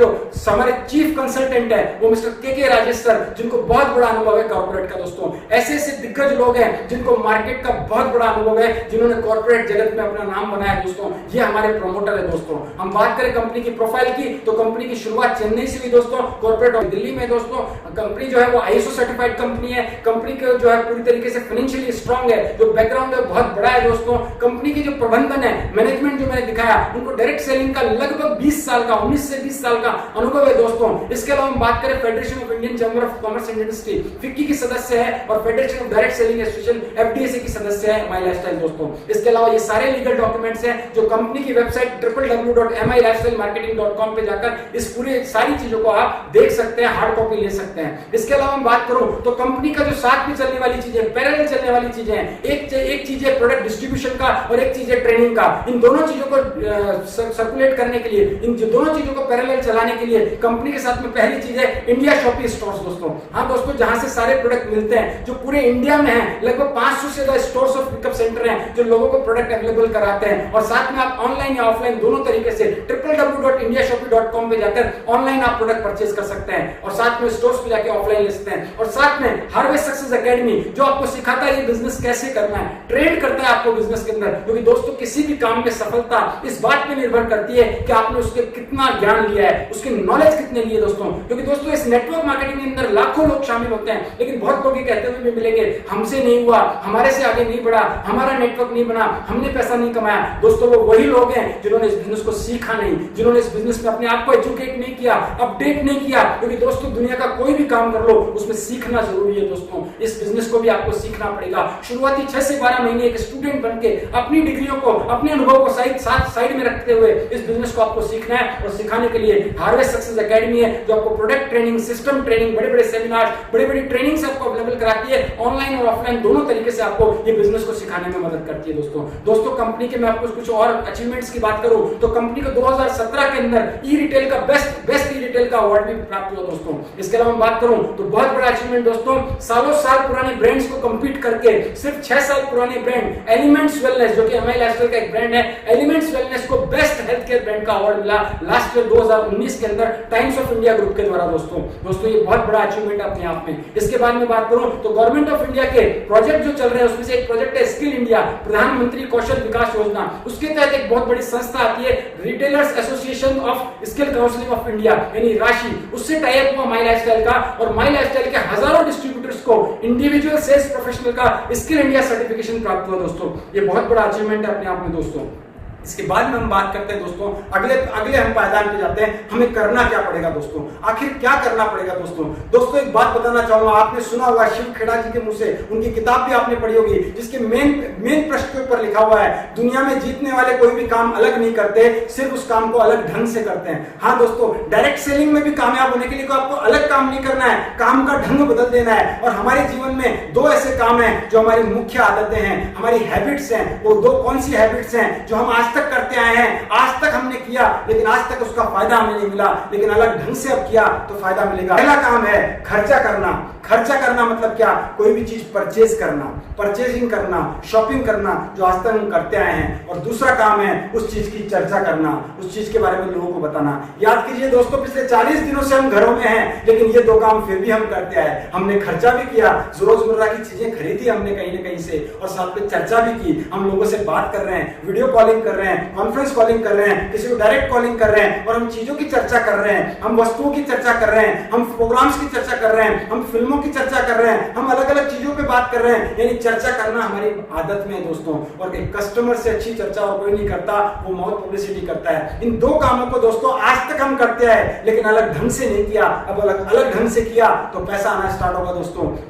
चीफ कंसल्टेंट है वो मिस्टर के राजेश सर, जिनको बहुत बड़ा अनुभव है कॉर्पोरेट का दोस्तों। ऐसे ऐसे दिग्गज लोग हैं जिनको मार्केट का बहुत बड़ा अनुभव है, जिन्होंने कॉर्पोरेट जगत में अपना नाम बनाया दोस्तों। ये हमारे प्रमोटर है दोस्तों। हम बात करें कंपनी की प्रोफाइल की तो कंपनी की शुरुआत चेन्नई से हुई दोस्तों, कॉर्पोरेट ऑफ दिल्ली में दोस्तों। कंपनी जो है वो ISO सर्टिफाइड कंपनी है। कंपनी का जो है पूरी तरीके से फाइनेंशियली स्ट्रांग है, जो बैकग्राउंड है बहुत बड़ा है दोस्तों। कंपनी की जो प्रबंधन है, मैनेजमेंट जो मैंने दिखाया, उनको डायरेक्ट सेलिंग का लगभग 20 साल का 19 से 20 साल का अनुभव है दोस्तों। इसके अलावा हम बात करें federation of Indian chamber of commerce and industry FICCI की सदस्य है और federation of direct selling association FDSA की सदस्य है माई लाइफस्टाइल दोस्तों। इसके अलावा ये सारे लीगल डॉक्यूमेंट्स हैं जो कंपनी की वेबसाइट www.milifestylemarketing.com पे जाकर इस पूरी सारी चीजों को आप देख सकते हैं, हार्ड कॉपी ले सकते हैं। इसके अलावा हम बात करूं तो कंपनी का जो साथ में चलने वाली चीजें, पैरेलल चलने वाली चीजें हैं, एक चीज है प्रोडक्ट डिस्ट्रीब्यूशन का और एक चीज है ट्रेनिंग का। इन दोनों चीजों को सर्कुलेट करने के लिए, इन दोनों चीजों को पैरेलल चलाने के लिए कंपनी के साथ में पहली चीज है इंडिया शॉपी स्टोर्स दोस्तों। हाँ दोस्तों, जहां से सारे प्रोडक्ट मिलते हैं जो पूरे इंडिया में है, लगभग 500 से ज्यादा स्टोर्स ऑफ पिकअप सेंटर हैं जो लोगों को प्रोडक्ट अवेलेबल कराते हैं। और साथ में आप ऑनलाइन या ऑफलाइन दोनों तरीके से www.indiashopee.com पे जाकर ऑनलाइन आप प्रोडक्ट परचेज कर सकते हैं और साथ में स्टोर्स पे जाके ऑफलाइन ले सकते हैं। और साथ में हार्वेस्ट सक्सेस एकेडमी जो आपको सिखाता है ये बिजनेस कैसे करना है, ट्रेन करता है आपको बिजनेस के अंदर। क्योंकि दोस्तों किसी भी काम में सफलता इस बात पे निर्भर करती है कि आपने उसके कितना ज्ञान लिया है, उसकी नॉलेज कितने लिए दोस्तों। क्योंकि दोस्तों इस नेटवर्क मार्केटिंग के अंदर लाखों लोग शामिल होते हैं, लेकिन बहुत लोग ये कहते हुए भी मिलेंगे हमसे नहीं हुआ, हमारे से आगे नहीं बढ़ा, हमारा नेटवर्क नहीं बना, हमने पैसा नहीं कमाया। दोस्तों वो वही लोग हैं जिन्होंने इस बिजनेस को सीखा नहीं, जिन्होंने इस बिजनेस में अपने आप को एजुकेट नहीं किया, अपडेट नहीं किया। क्योंकि दोस्तों दुनिया का कोई भी काम कर लो उसमें सीखना जरूरी है दोस्तों। इस बिजनेस को भी आपको सीखना पड़ेगा। शुरुआती 6 से 12 महीने एक स्टूडेंट बनके अपनी डिग्रियों को, अपने अनुभव को साइड में रखते हुए इस बिजनेस को आपको सीखना है। और सिखाने के लिए हार्वेस्ट सक्सेस एकेडमी है जो आपको प्रोडक्ट ट्रेनिंग, सिस्टम ट्रेनिंग, बड़े बड़े सेमिनार, बड़ी बड़ी ट्रेनिंग से आपको अवेलेबल कराती है। ऑनलाइन और ऑफलाइन दोनों तरीके से आपको ये बिजनेस को सिखाने में मदद करती है दोस्तों। कंपनी के मैं आपको कुछ और अचीवमेंट्स की बात करूं तो कंपनी को 2017 के अंदर ई रिटेल का बेस्ट ई रिटेल का अवार्ड भी प्राप्त हुआ दोस्तों। इसके अलावा बात करूं तो बहुत बड़ा अचीवमेंट दोस्तों, सालों साल पुराने ब्रांड्स को कंपीट करके सिर्फ 6 साल पुराने ब्रांड एलिमेंट्स वेलनेस जो कि एमआई लाइफस्टाइल का एक ब्रांड है, एलिमेंट्स वेलनेस को बेस्ट हेल्थ केयर ब्रांड का अवार्ड मिला लास्ट ईयर 2019 के अंदर टाइम्स ऑफ इंडिया ग्रुप के द्वारा दोस्तों ये बहुत बड़ा अचीवमेंट अपने आप में। इसके बाद में बात करूं तो गवर्नमेंट ऑफ इंडिया के प्रोजेक्ट जो चल रहे हैं उसमें से एक प्रोजेक्ट है स्किल इंडिया, प्रधानमंत्री कौशल विकास योजना। उसके तहत एक बहुत बड़ी संस्था आती है retailers association of skill counselling of India यानी राशि, उससे टाई अप हुआ माई लाइफस्टाइल का और माई लाइफस्टाइल के हजारों डिस्ट्रीब्यूटर्स को इंडिविजुअल सेल्स प्रोफेशनल का स्किल इंडिया सर्टिफिकेशन प्राप्त हुआ दोस्तों। ये बहुत बड़ा अचीवमेंट है अपने आप में दोस्तों। इसके बाद में हम बात करते हैं दोस्तों, अगले हम पायदान पे जाते हैं, हमें करना क्या पड़ेगा दोस्तों, आखिर क्या करना पड़ेगा दोस्तों एक बात बताना चाहूंगा, आपने सुना होगा शिव खेड़ा जी के मुंह से, उनकी किताब भी आपने पढ़ी होगी, जिसके मेन प्रश्न के ऊपर लिखा हुआ है, दुनिया में जीतने वाले कोई भी काम अलग नहीं करते, सिर्फ उस काम को अलग ढंग से करते हैं। हाँ दोस्तों, डायरेक्ट सेलिंग में भी कामयाब होने के लिए आपको अलग काम नहीं करना है, काम का ढंग बदल देना है। और हमारे जीवन में दो ऐसे काम हैं जो हमारी मुख्य आदतें हैं, हमारी हैबिट्स हैं। वो दो कौन सी हैबिट्स हैं जो हम आज तक करते आए हैं, आज तक हमने किया लेकिन आज तक उसका फायदा हमें नहीं मिला, लेकिन अलग ढंग से अब किया तो फायदा मिलेगा। पहला काम है खर्चा करना। खर्चा करना मतलब क्या, कोई भी चीज परचेज करना, परचेजिंग करना, शॉपिंग करना, जो आज तक हम करते आए हैं। और दूसरा काम है उस चीज की चर्चा करना, उस चीज के बारे में लोगों को बताना। याद कीजिए दोस्तों, पिछले 40 दिनों से हम घरों में हैं, लेकिन ये दो काम फिर भी हम करते आए। हमने खर्चा भी किया, रोजमर्रा की चीजें खरीदी हमने कहीं ना कहीं से, और साथ में चर्चा भी की। हम लोगों से बात कर रहे हैं, वीडियो कॉलिंग कर रहे हैं, कॉन्फ्रेंस कॉलिंग कर रहे हैं, किसी को डायरेक्ट कॉलिंग कर रहे हैं, और हम चीजों की चर्चा कर रहे हैं, हम वस्तुओं की चर्चा कर रहे हैं, हम प्रोग्राम्स की चर्चा कर रहे हैं, हम फिल्मों की चर्चा कर रहे हैं, हम अलग अलग चीजों पे बात कर रहे हैं। यानी चर्चा करना हमारी आदत में है दोस्तों, और एक कस्टमर से अच्छी चर्चा और कोई नहीं करता, वो माउथ पब्लिसिटी करता है। इन दो कामों को दोस्तों आज तक हम करते आए, लेकिन अलग ढंग से नहीं किया। अब अलग ढंग से किया तो पैसा आना स्टार्ट होगा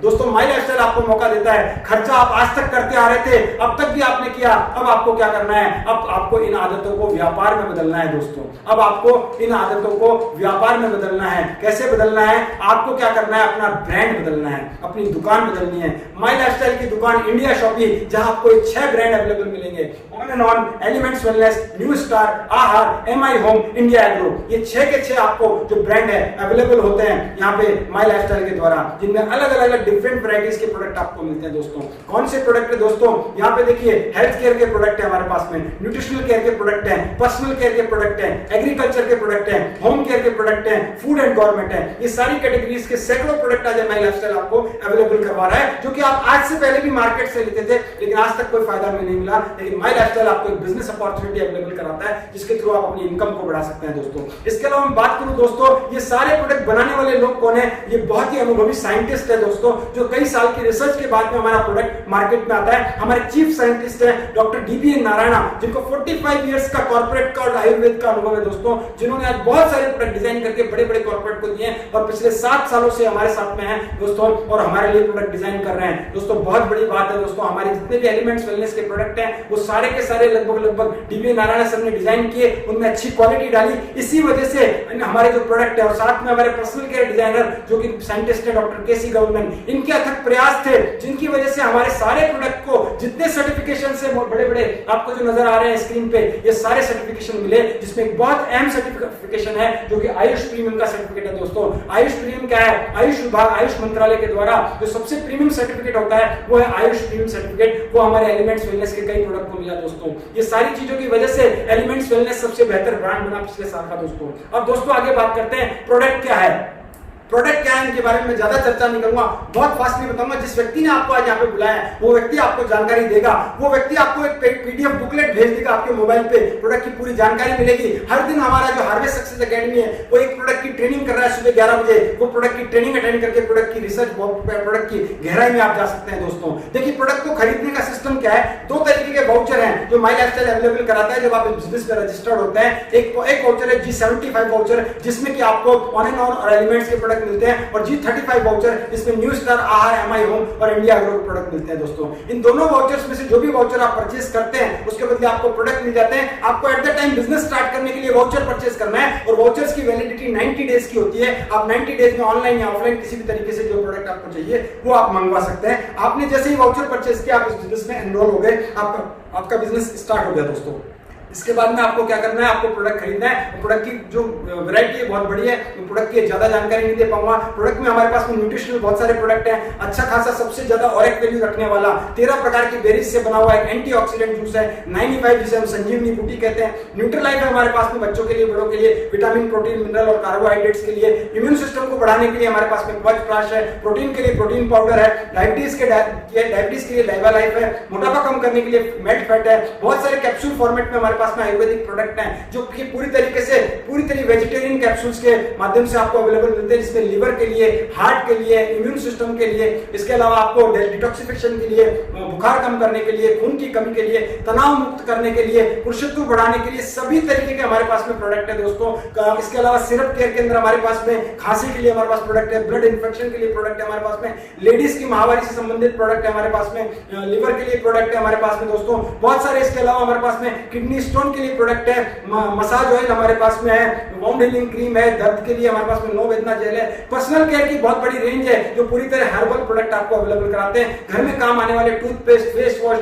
दोस्तों माई लाइफस्टाइल आपको मौका देता है। खर्चा आप आज तक करते आ रहे थे, अब तक भी आपने किया, अब आपको क्या करना है, अब आपको इन आदतों को व्यापार में बदलना है दोस्तों। अब आपको इन आदतों को व्यापार में बदलना है। कैसे बदलना है, आपको क्या करना है, अपना ब्रांड बदलना है, अपनी दुकान बदलनी है। माई लाइफस्टाइल की दुकान इंडिया शॉपी, जहां आपको 6 ब्रांड अवेलेबल मिलेंगे, on and on, elements wellness, new star, आहार, एमआई होम, इंडिया एग्रो। ये 6 के 6 आपको जो ब्रांड है अवेलेबल होते हैं यहाँ पे माई लाइफस्टाइल के द्वारा, जिनमें अलग अलग डिफरेंट वैरायटीज के प्रोडक्ट आपको मिलते हैं दोस्तों। कौन से प्रोडक्ट है दोस्तों, यहाँ पे देखिए हेल्थ केयर के प्रोडक्ट है हमारे पास में, न्यूट्रिशनल केयर के प्रोडक्ट है, पर्सनल केयर के प्रोडक्ट है, एग्रीकल्चर के प्रोडक्ट है, होम केयर के प्रोडक्ट है, फूड एंड गवर्नमेंट है। ये सारी कैटेगरीज के सैकड़ों प्रोडक्ट आज माई लाइफस्टाइल आपको अवेलेबल करवा रहा है, जो कि आप आज से पहले भी मार्केट से लेते थे, लेकिन आज तक कोई फायदा में नहीं मिला। लेकिन माई लाइफस्टाइल आपको एक बिजनेस अपॉर्चुनिटी अवेलेबल कराता है, जिसके थ्रू आप अपनी इनकम को बढ़ा सकते हैं दोस्तों। इसके अलावा हम बात करूं दोस्तों, ये सारे प्रोडक्ट बनाने वाले लोग कौन है, ये बहुत ही अनुभवी साइंटिस्ट है दोस्तों, जो कई साल की रिसर्च के बाद में हमारा प्रोडक्ट मार्केट में आता है। हमारे चीफ साइंटिस्ट है डॉक्टर डीबीएन नारायणा, जिनको 45 इयर्स का कॉर्पोरेट का और आयुर्वेद का अनुभव है दोस्तों, जिन्होंने आज बहुत सारे प्रोडक्ट डिजाइन करके बड़े बड़े कॉर्पोरेट को दिए और पिछले 7 सालों से हमारे साथ में है दोस्तों, और हमारे लिए प्रोडक्ट डिजाइन कर रहे हैं दोस्तों। बहुत बड़ी बात है दोस्तों, हमारे जितने भी एलिमेंट्स वेलनेस के प्रोडक्ट हैं वो सारे के सारे लगभग डीबीएन नारायणा सर ने डिजाइन किए, उनमें अच्छी क्वालिटी डाली। इसी वजह से हमारे जो प्रोडक्ट है, और साथ में हमारे पर्सनल केयर डिजाइनर जो कि साइंटिस्ट है डॉक्टर केसी गवर्नमेंट, इनके अथक प्रयास थे, जिनकी वजह से हमारे सारे प्रोडक्ट को जितने सर्टिफिकेशन से बड़े बड़े आपको जो नजर आ रहे हैं स्क्रीन पे, ये सारे सर्टिफिकेशन मिले, जिसमें एक बहुत अहम सर्टिफिकेशन है जो कि आयुष प्रीमियम का सर्टिफिकेट है दोस्तों। आयुष प्रीमियम क्या है, आयुष विभाग, आयुष मंत्रालय के द्वारा जो सबसे प्रीमियम सर्टिफिकेट होता है वो है आयुष प्रीमियम सर्टिफिकेट। वो हमारे एलिमेंट्स वेलनेस के कई प्रोडक्ट को मिला दोस्तों। ये सारी चीजों की वजह से एलिमेंट्स वेलनेस सबसे बेहतर ब्रांड बना पिछले साल का दोस्तों। अब दोस्तों आगे बात करते हैं प्रोडक्ट क्या है। प्रोडक्ट क्या है इनके बारे में ज्यादा चर्चा नहीं करूंगा, बहुत फास्टली बताऊंगा। जिस व्यक्ति ने आपको आज यहाँ पे बुलाया है वो व्यक्ति आपको जानकारी देगा, वो व्यक्ति आपको एक पीडीएफ बुकलेट भेज देगा आपके मोबाइल पे, प्रोडक्ट की पूरी जानकारी मिलेगी। हर दिन हमारा जो हार्वेस्ट सक्सेस एकेडमी है वो एक प्रोडक्ट की ट्रेनिंग कर रहा है सुबह 11 बजे। वो प्रोडक्ट की ट्रेनिंग अटेंड करके प्रोडक्ट की रिसर्च, प्रोडक्ट की गहराई में आप जा सकते हैं दोस्तों। देखिए प्रोडक्ट को खरीदने का सिस्टम क्या है, 2 तरीके के वाउचर हैं जो माई लाइफस्टाइल अवेलेबल कराता है जब आप बिजनेस में रजिस्टर्ड होते हैं। एक वाउचर है G75 वाउचर, जिसमें कि आपको ऑन एंड ऑन और एलिमेंट्स के प्रोडक्ट मिलते हैं, और G35 वाउचर जिसमें न्यू स्टार, आहार, एमआई होम और इंडिया एग्रो के प्रोडक्ट मिलते हैं दोस्तों। इन दोनों वाउचर्स में से जो भी वाउचर आप परचेस करते हैं उसके बदले आपको प्रोडक्ट मिल जाते हैं। आपको at the time business start करने के लिए वाउचर परचेस करना है, और वाउचर्स की वैलिडिटी 90 डेज की होती है। आप 90 डेज में ऑनलाइन या ऑफलाइन किसी भी तरीके से जो प्रोडक्ट आपको चाहिए वो आप मंगवा सकते हैं। आपने जैसे ही वाउचर परचेस किया आप इस बिजनेस में एनरोल हो गए, आपका बिजनेस स्टार्ट हो गया दोस्तों। इसके बाद में आपको क्या करना है, आपको प्रोडक्ट खरीदना है। प्रोडक्ट की जो वैरायटी है बहुत बड़ी है, प्रोडक्ट की ज्यादा जानकारी नहीं दे पाऊंगा। प्रोडक्ट में हमारे पास में न्यूट्रिशनल बहुत सारे प्रोडक्ट हैं, अच्छा खासा सबसे ज्यादा ऑरेक वैल्यू रखने वाला 13 प्रकार की बेरीज से बना हुआ एक एंटीऑक्सीडेंट जूस है 95, जिसे हम संजीवनी बूटी कहते हैं। न्यूट्रीलाइफ है हमारे पास में बच्चों के लिए, बड़ों के लिए, विटामिन, प्रोटीन, मिनरल और कार्बोहाइड्रेट्स के लिए। इम्यून सिस्टम को बढ़ाने के लिए हमारे पास में क्वच फ्लाश है, प्रोटीन के लिए प्रोटीन पाउडर है, डायबिटीज के लिए डायबा लाइफ है, मोटापा कम करने के लिए मेड फैट है। बहुत सारे कैप्सूल फॉर्मेट में हमारे पास में आयुर्वेदिक प्रोडक्ट हैं जो कि पूरी तरह वेजिटेरियन कैप्सूल्स के माध्यम से आपको अवेलेबल मिलते हैं, जिसमें लिवर के लिए, हार्ट के लिए, इम्यून सिस्टम के लिए, इसके अलावा आपको डिटॉक्सिफिकेशन के लिए, बुखार कम करने के लिए, खून की कमी के लिए, तनाव मुक्त करने के लिए, पुरुषत्व बढ़ाने के लिए, सभी तरीके के हमारे पास में प्रोडक्ट है दोस्तों। इसके अलावा सिरप केयर के अंदर हमारे पास में खांसी के लिए हमारे पास प्रोडक्ट है, ब्लड इन्फेक्शन के लिए प्रोडक्ट है हमारे पास में, लेडीज की माहवारी से संबंधित प्रोडक्ट है हमारे पास में, लिवर के लिए प्रोडक्ट है हमारे पास में दोस्तों, बहुत सारे। इसके अलावा हमारे पास में किडनी स्टोन के लिए प्रोडक्ट है, मसाज ऑयल हमारे पास में है, वाउंड हीलिंग क्रीम है, दर्द के लिए हमारे पास में नो वेदना जेल है, पर्सनल केयर की बहुत बड़ी रेंज है जो पूरी तरह हर्बल प्रोडक्ट आपको अवेलेबल कराते हैं, घर में काम आने वाले टूथपेस्ट, फेस वॉश,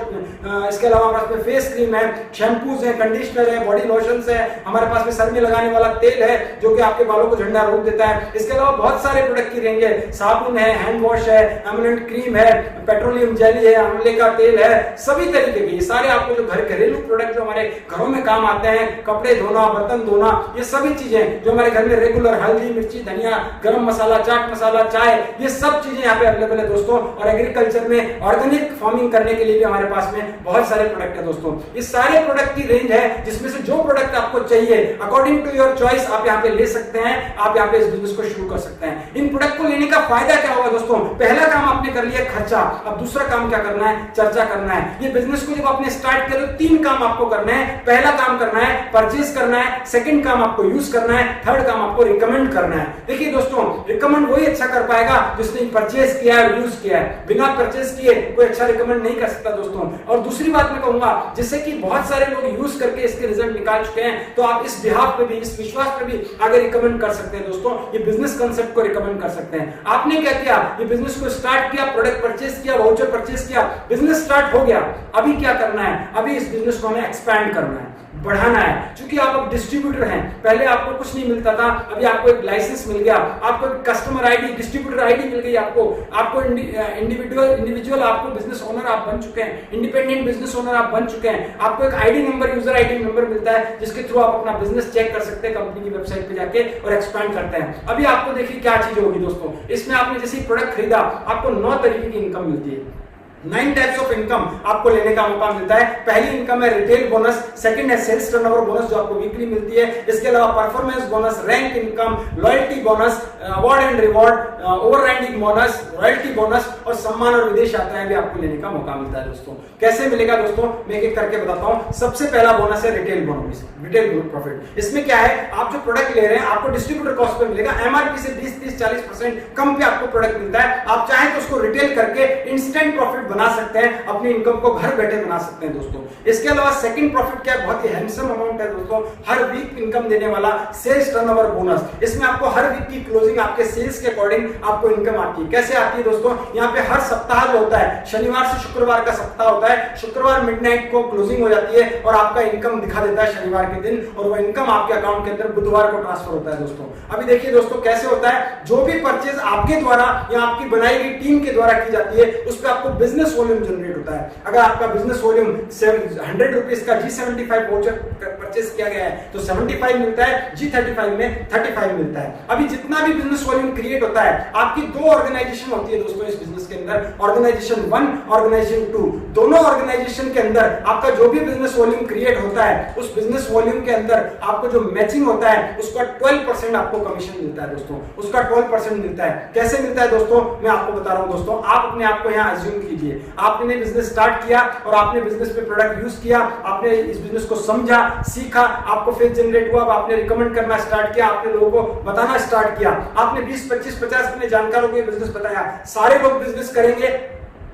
इसके अलावा हमारे पास में फेस क्रीम है, शैम्पूज है, कंडीशनर है, बॉडी लोशंस है, हमारे पास में सर में लगाने वाला तेल है जो कि आपके बालों को झड़ना रोक देता है। इसके अलावा बहुत सारे प्रोडक्ट की रेंज है, साबुन है, हैंड वॉश है, एमुलेंट क्रीम है, पेट्रोलियम जेली है, आंवले का तेल है, सभी तरीके के ये सारे आपको जो घर घरेलू प्रोडक्ट जो हमारे घरों में काम आते हैं, कपड़े धोना, बर्तन धोना, ये सभी चीजें जो हमारे घर में रेगुलर, हल्दी, मिर्ची, धनिया, गरम मसाला, चाट मसाला, चाय, ये सब चीजें यहाँ पे अवेलेबल है दोस्तों। और एग्रीकल्चर में ऑर्गेनिक फार्मिंग करने के लिए भी हमारे पास में बहुत सारे प्रोडक्ट है दोस्तों। इस सारे प्रोडक्ट की रेंज है जिसमें से जो प्रोडक्ट आपको चाहिए अकॉर्डिंग टू योर चॉइस आप यहाँ पे ले सकते हैं, आप यहाँ पे इस बिजनेस को शुरू कर सकते हैं। इन प्रोडक्ट को लेने का फायदा क्या होगा दोस्तों? पहला काम आपने कर लिया खर्चा, अब दूसरा काम क्या करना है? चर्चा करना है। ये बिजनेस को जब आपने स्टार्ट किया तो 3 काम आपको करना है। पहला काम करना है परचेज करना है, सेकंड काम आपको यूज करना है, थर्ड काम आपको रिकमेंड करना है। देखिए दोस्तों, रिकमेंड वही अच्छा कर पाएगा जिसने परचेज किया है, यूज किया है। बिना परचेज किए कोई अच्छा रिकमेंड नहीं कर सकता दोस्तों। और दूसरी बात मैं कहूंगा, जैसे कि बहुत सारे लोग यूज करके इसके रिजल्ट निकाल चुके हैं, तो आप इस बिहाफ पे भी, इस विश्वास पे भी आगे रिकमेंड कर सकते हैं दोस्तों। ये बिजनेस कांसेप्ट को रिकमेंड कर सकते हैं। आपने क्या किया? ये बिजनेस को स्टार्ट किया, प्रोडक्ट परचेज किया, वाउचर परचेज किया, बिजनेस स्टार्ट हो गया। अभी क्या करना है? अभी इस बिजनेस को हमें एक्सपैंड करना है, बढ़ाना है। क्योंकि आप अब डिस्ट्रीब्यूटर हैं, पहले आपको कुछ नहीं मिलता था, अभी आपको एक लाइसेंस मिल गया, आपको एक कस्टमर आईडी, डिस्ट्रीब्यूटर आईडी मिल गई, आपको इंडिविजुअल आपको बिजनेस ओनर आप बन चुके हैं, इंडिपेंडेंट बिजनेस ओनर आप बन चुके हैं। आपको एक ID number, user ID number मिलता है जिसके थ्रू आप अपना बिजनेस चेक कर सकते हैं कंपनी की वेबसाइट पे जाके और एक्सपैंड करते हैं। अभी आपको देखिए क्या चीज होगी दोस्तों, इसमें आपने जैसे प्रोडक्ट खरीदा आपको 9 तरीके की इनकम मिलती है। 9 टाइप्स ऑफ इनकम आपको लेने का मौका मिलता है। पहली इनकम है रिटेल बोनस, सेकंड है सेल्स टर्नओवर बोनस जो आपको वीकली मिलती है। इसके अलावा performance bonus, rank income, loyalty bonus, award and reward, overriding bonus, royalty bonus और सम्मान और विदेश यात्राएं भी आपको लेने का मौका मिलता है दोस्तों। कैसे मिलेगा दोस्तों, मैं एक एक करके बताता हूं। सबसे पहला बोनस है रिटेल बोनस, रिटेल प्रॉफिट। इसमें क्या है, आप जो प्रोडक्ट ले रहे हैं आपको डिस्ट्रीब्यूटर कॉस्ट पे मिलेगा, एमआरपी से 20-30-40% कम पे आपको प्रोडक्ट मिलता है। आप चाहें तो उसको रिटेल करके इंस्टेंट प्रॉफिट बना सकते हैं, अपनी इनकम को घर बैठे बना सकते हैं दोस्तों। इसके अलावा सेकंड प्रॉफिट क्या है, बहुत ही हैंडसम अमाउंट है दोस्तों, हर वीक इनकम देने वाला सेल्स टर्नओवर बोनस। इसमें आपको हर वीक की क्लोजिंग आपके सेल्स के अकॉर्डिंग आपको इनकम आती है। कैसे आती है दोस्तों, यहाँ पे हर सप्ताह जो होता है, शनिवार से शुक्रवार का सप्ताह होता है, शुक्रवार मिडनाइट को क्लोजिंग हो जाती है और आपका इनकम दिखा देता है शनिवार के दिन, और वो इनकम आपके अकाउंट के अंदर बुधवार को ट्रांसफर होता है दोस्तों। अभी देखिए दोस्तों कैसे होता है, जो भी परचेज आपके द्वारा या आपकी बनाई गई टीम के द्वारा की जाती है उस पर आपको बिजनेस वॉल्यूम जनरेट होता है। अगर आपका बिजनेस वॉल्यूम 100 रुपीज का G75 वाउचर परचेज किया गया है तो 75 मिलता है, G35 में 35 मिलता है। अभी जितना भी बिजनेस वॉल्यूम क्रिएट होता है, आपकी 2 ऑर्गेनाइजेशन होती है दोस्तों इस बिजनेस के अंदर, ऑर्गेनाइजेशन 1, ऑर्गेनाइजेशन 2। दोनों ऑर्गेनाइजेशन के अंदर आपका जो भी बिजनेस वॉल्यूम क्रिएट होता है उस बिजनेस वॉल्यूम के अंदर आपको जो मैचिंग होता है उसका 12% आपको कमीशन मिलता है दोस्तों, उसका 12% मिलता है। कैसे मिलता है दोस्तों, मैं आपको बता रहा हूं दोस्तों। आप अपने आप को यहाँ अज्यूम कीजिए, आपने बिजनेस स्टार्ट किया और आपने बिजनेस पे प्रोडक्ट यूज किया, आपने इस बिजनेस को समझा, सीखा, आपको फेथ जनरेट हुआ, आपने रिकमेंड करना स्टार्ट किया, आपने लोगों को बताना स्टार्ट किया, आपने 20, 25, 50 अपने जानकारों को बिजनेस बताया। सारे लोग बिजनेस करेंगे?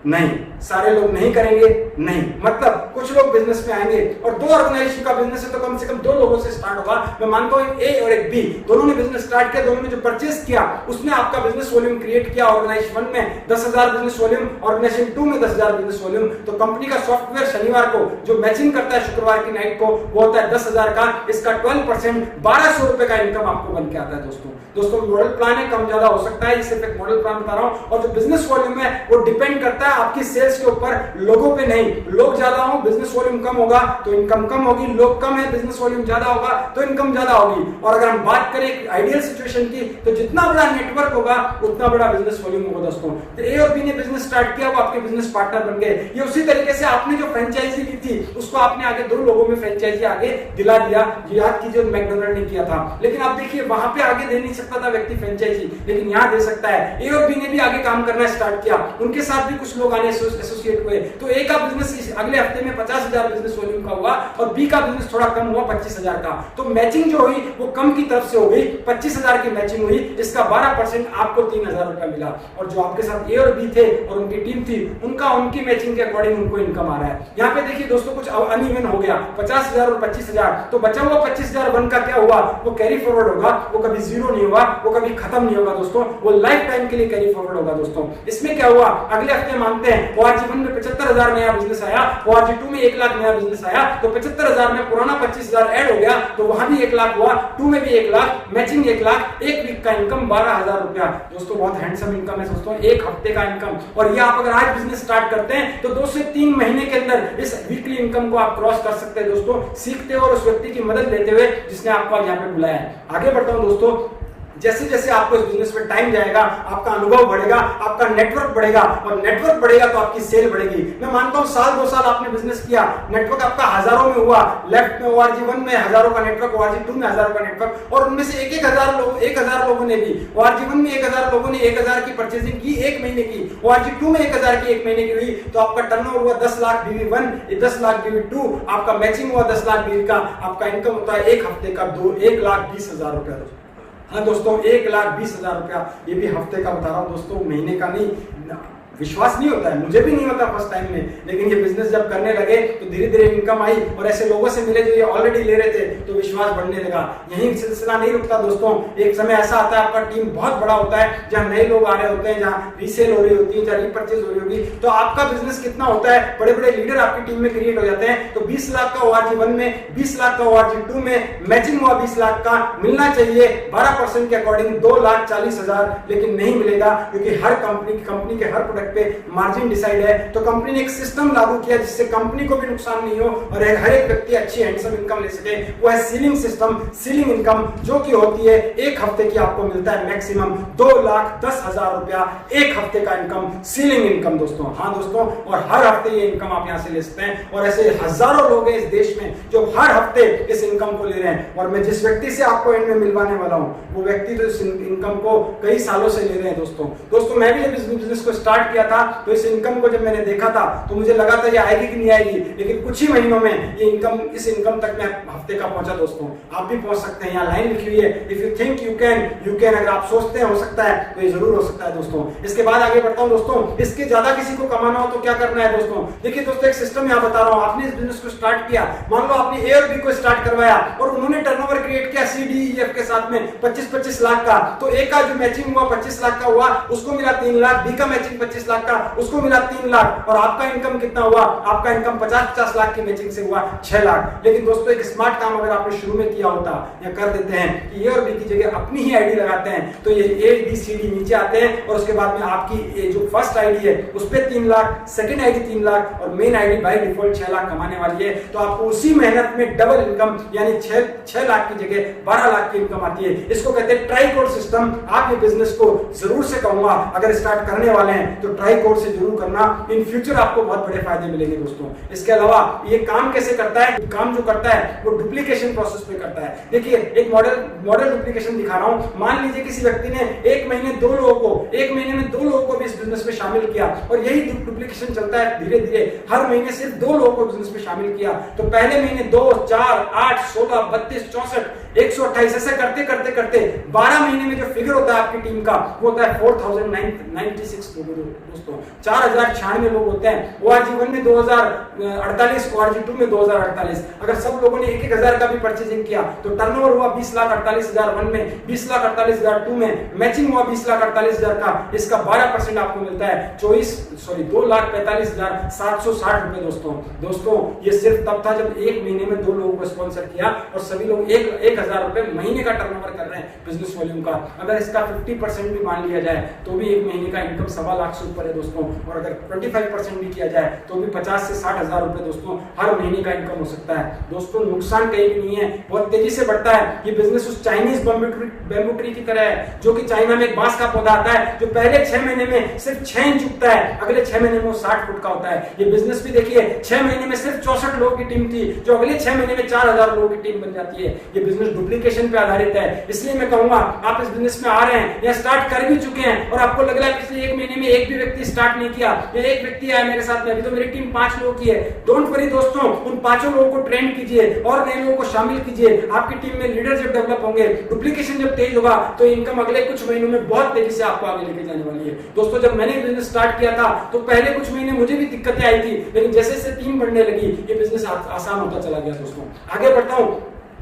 नहीं। सारे लोग नहीं करेंगे? नहीं। मतलब कुछ लोग बिजनेस में आएंगे, और 2 ऑर्गेनाइजेशन का बिजनेस है तो कम से कम 2 लोगों से स्टार्ट होगा। मैं मानता हूं ए और एक बी, दोनों ने बिजनेस स्टार्ट किया, दोनों ने जो परचेज किया उसने आपका बिजनेस वॉल्यूम क्रिएट किया। ऑर्गेनाइजेशन 1 में 10,000 बिजनेस वॉल्यूम, ऑर्गेनाइजेशन 2 में 10,000 बिजनेस वॉल्यूम। तो कंपनी का सॉफ्टवेयर शनिवार को जो मैचिंग करता है शुक्रवार की नाइट को, वो होता है 10,000 का। इसका 12% 1200 रुपए का इनकम आपको बन के आता है दोस्तों। मॉडल प्लान है, कम ज्यादा हो सकता है, सिर्फ एक मॉडल प्लान बता रहा हूं। और जो बिजनेस वॉल्यूम है वो डिपेंड करता है आपकी सेल्स के ऊपर, लोगों पे नहीं। लोग ज्यादा हो, बिजनेस वॉल्यूम कम होगा तो इनकम कम होगी, लोग कम है, बिजनेस वॉल्यूम ज्यादा होगा तो इनकम ज्यादा होगी। और अगर हम बात करें आइडियल सिचुएशन की, तो जितना बड़ा नेटवर्क होगा उतना बड़ा बिजनेस वॉल्यूम होगा दोस्तों। तो ए और बी ने बिजनेस स्टार्ट किया, वो आपके बिजनेस पार्टनर बन गए। ये उसी तरीके से आपने जो फ्रेंचाइजी ली थी उसको आपने आगे 2 लोगों में फ्रेंचाइजी आगे दिला दिया, याद कीजिए मैकडोनल्ड ने किया था। लेकिन आप देखिए वहां पे आगे दे नहीं सकता था व्यक्ति फ्रेंचाइजी, लेकिन यहाँ दे सकता है। ए और बी ने भी आगे काम करना स्टार्ट किया, उनके साथ भी कुछ लोग आने एसोसिएट हुए, तो ए का बिजनेस अगले हफ्ते में 50,000 बिजनेस वॉल्यूम का हुआ और बी का बिजनेस थोड़ा कम हुआ 25,000 का। तो मैचिंग जो हुई वो कम की तरफ से हो गई, 25,000 की मैचिंग हुई, इसका 12% आपको 3,000 रुपया मिला। और जो आपके साथ ए और बी थे और उनकी टीम थी, उनकी मैचिंग के अकॉर्डिंग उनको इनकम आ रहा है। यहाँ पे देखिए दोस्तों कुछ अनइवन हो गया, 50,000 और 25,000, तो बचा हुआ 25,001 का क्या हुआ, वो कैरी फॉरवर्ड होगा, वो कभी जीरो नहीं होगा, वो कभी खत्म नहीं होगा दोस्तों, वो लाइफ टाइम के लिए कैरी फॉरवर्ड होगा दोस्तों। इसमें क्या हुआ, अगले हफ्ते मानते हैं ORG1 में 75,000 नया बिजनेस आया, ORG2 में 1 लाख नया बिजनेस आया, तो 75,000 में पुराना 25,000 ऐड हो गया, तो वहां भी 1 लाख हुआ, 2 में भी 1 लाख, मैचिंग 1 लाख, एक वीक का इनकम 12,000 रुपया दोस्तों। बहुत हैंडसम इनकम है दोस्तों, एक हफ्ते का इनकम। और ये आप अगर आज बिजनेस स्टार्ट करते हैं तो 2 से 3 महीने के अंदर इस वीकली इनकम को आप क्रॉस कर सकते हैं दोस्तों, सीखते हो और उस व्यक्ति की मदद लेते हुए जिसने आपको यहाँ पे बुलाया है। आगे बढ़ता हूं दोस्तों, जैसे जैसे आपको इस बिजनेस में टाइम जाएगा आपका अनुभव बढ़ेगा, आपका नेटवर्क बढ़ेगा, और नेटवर्क बढ़ेगा तो आपकी सेल बढ़ेगी। मैं मानता हूं साल 2 साल आपने बिजनेस किया, नेटवर्क आपका हजारों में हुआ, लेफ्ट में ORG1 में हजारों का नेटवर्क, ORG2 में हजारों का नेटवर्क, और उनमें से 1,000 लोगों ने भी, ORG1 में 1,000 लोगों ने 1,000 की परचेजिंग की 1 महीने की, ORG2 में 1,000 की 1 महीने की हुई, तो आपका टर्नओवर हुआ 10 लाख BV1, 10 लाख BV2, आपका मैचिंग हुआ 10 लाख BV का, आपका इनकम होता है एक हफ्ते का 1,20,000 रुपया। हाँ दोस्तों, 1,20,000 रुपया, ये भी हफ्ते का बता रहा हूँ दोस्तों, महीने का नहीं। विश्वास नहीं होता है, मुझे भी नहीं होता फर्स्ट टाइम में, लेकिन ये बिजनेस जब करने लगे तो धीरे धीरे इनकम आई और ऐसे लोगों से मिले जो ये ऑलरेडी ले रहे थे, तो विश्वास बढ़ने लगा। यही सिलसिला नहीं रुकता दोस्तों, एक समय ऐसा आता है आपका टीम बहुत बड़ा होता है, जहाँ नए लोग आ रहे होते हैं, जहाँ रीसेल हो रही होती है, जहाँ रीपरचेज हो रही होगी, तो आपका बिजनेस कितना होता है, बड़े बड़े लीडर आपकी टीम में क्रिएट हो जाते हैं। तो 20 लाख का ORG1 में, 20 लाख का ORG2 में, मैचिंग हुआ 20 लाख का, मिलना चाहिए 12% के अकॉर्डिंग 2,40,000, लेकिन नहीं मिलेगा, क्योंकि हर कंपनी के हर प्रोडक्ट पे मार्जिन डिसाइड है। तो कंपनी ने एक सिस्टम लागू किया जिससे कंपनी को भी नुकसान नहीं हो और हर एक व्यक्ति अच्छी हैंडसम इनकम ले सके, वो है सीलिंग सिस्टम, सीलिंग इनकम, जो कि होती है एक हफ्ते की आपको मिलता है मैक्सिमम 2,10,000 रुपया, एक हफ्ते का इनकम, सीलिंग इनकम दोस्तों। हाँ दोस्तों, और हर हफ्ते ये इनकम आप यहां से ले सकते हैं, और ऐसे हजारों लोग हैं इस देश में जो हर हफ्ते इस इनकम को ले रहे हैं। और मैं जिस व्यक्ति से आपको एंड में मिलवाने वाला हूं, वो व्यक्ति तो इस इनकम को कई सालों से ले रहे हैं दोस्तों। मैं भी जब इस बिजनेस को स्टार्ट किया था तो इस इनकम को जब मैंने देखा था तो मुझे लगा था ये आएगी कि नहीं आएगी, लेकिन कुछ ही महीनों में ये इस इनकम तक मैं हफ्ते का पहुंचा दोस्तों। आप भी पहुंच सकते हैं, यहाँ लाइन लिखी हुई है, if you think you can, अगर आप सोचते हैं हो सकता है तो ये जरूर हो सकता है दोस्तों। इसके बाद आगे बढ़ता हूं दोस्तों, इसके ज्यादा किसी को कमाना हो तो क्या करना है दोस्तों। देखिए दोस्तों, एक सिस्टम यहाँ बता रहा हूँ, आपने इस बिजनेस को स्टार्ट किया, मान लो आपने ए और बी को स्टार्ट करवाया और उन्होंने टर्नओवर क्रिएट किया CDEF के साथ में 25-25 लाख का, तो ए का जो मैचिंग हुआ 25 लाख का हुआ, उसको मिला 3 लाख, बी का मैचिंग 25 लाख का, उसको मिला 3 लाख, और आपका इनकम कितना हुआ, आपका इनकम 50-50 लाख की मैचिंग से हुआ 6 लाख। लेकिन दोस्तों एक स्मार्ट काम अगर आपने शुरू में किया होता या कर देते हैं कि ए और बी की जगह अपनी ही आईडी लगाते हैं, तो ये ABCD नीचे आते हैं, और उसके बाद में आपकी जो फर्स्ट आईडी है उस पे 3 लाख, सेकंड आईडी 3 लाख, और main ID by default 6 lakh कमाने वाली है। तो आपको उसी मेहनत में डबल इनकम यानी 6 लाख की जगह 12 लाख की इनकम आती है। इसको कहते हैं ट्राई कोड सिस्टम। आप ये बिजनेस को जरूर से कहूंगा, अगर स्टार्ट करने वाले हैं तो ट्राई कोड से जरूर करना, इन फ्यूचर आपको बहुत बड़े फायदे मिलेंगे दोस्तों। इसके अलावा ये काम कैसे करता है, काम जो करता है वो डुप्लीकेशन प्रोसेस पे करता है। देखिए एक मॉडल डुप्लीकेशन दिखा रहा हूं। मान लीजिए किसी व्यक्ति ने एक महीने में 2 लोगों को भी इस बिजनेस में शामिल किया, और यही डुप्लीकेशन चलता है धीरे धीरे, हर महीने सिर्फ 2 लोगों को बिजनेस में शामिल किया, तो पहले महीने 2, 4, 8, 16, 32, 64, 128 ऐसे करते करते करते 12 महीने में जो फिगर होता है आपकी टीम का वो होता है 4,096 दोस्तों, 4,096 लोग होते हैं। ORG1 में 2,048, ORG2 में 2,048। अगर सब लोगों ने 1,000 का भी परचेजिंग किया तो टर्नओवर हुआ 20,48,001 में, 20,48,002 में, मैचिंग हुआ 20,48,000 का, इसका 12% आपको मिलता है 2,45,760 रुपए दोस्तों। ये सिर्फ तब था जब एक महीने में 2 लोगों को स्पॉन्सर किया और सभी लोग 1,000 80,000 रुपए महीने का टर्नओवर कर रहे हैं बिजनेस वॉल्यूम का। अगर इसका 50% भी मान लिया जाए तो भी एक महीने का इनकम 1.25 लाख से ऊपर है दोस्तों। और अगर 25% भी किया जाए तो भी 50 से 60,000 रुपए दोस्तों हर महीने का इनकम हो सकता है। दोस्तों नुकसान कहीं भी नहीं है, बहुत तेजी से बढ़ता है। ये बिजनेस उस चाइनीज बैम्बू ट्री की तरह है, जो कि चाइना में एक बांस का पौधा आता है जो पहले 6 महीने में सिर्फ 6 इंच उगता है, अगले 6 महीने में वो 60 फुट का होता है। ये बिजनेस भी देखिए 6 महीने में सिर्फ 64 लोगों की टीम थी, जो अगले 6 महीने में 4000 लोगों की टीम बन जाती है। ये बिजनेस डुप्लीकेशन पे आधारित है। इसलिए मैं कहूंगा आप इस बिजनेस में आ रहे हैं या स्टार्ट कर भी चुके हैं और आपको लग रहा है पिछले 1 महीने में एक भी व्यक्ति स्टार्ट नहीं किया, या एक व्यक्ति आया मेरे साथ में, अभी तो मेरी टीम 5 लोगों की है। डोंट वरी दोस्तों, उन 5 लोगों को ट्रेन कीजिए और नए लोगों को शामिल कीजिए। आपकी टीम में लीडर जब डेवलप होंगे, डुप्लीकेशन जब तेज होगा, तो इनकम अगले कुछ महीनों में बहुत तेजी से आपको आगे लेके जाने वाली है। दोस्तों जब मैंने बिजनेस स्टार्ट किया था तो पहले कुछ महीने मुझे भी दिक्कतें आई थी, लेकिन जैसे जैसे टीम बढ़ने लगी ये बिजनेस आसान होता चला गया। दोस्तों आगे बढ़ता हूं।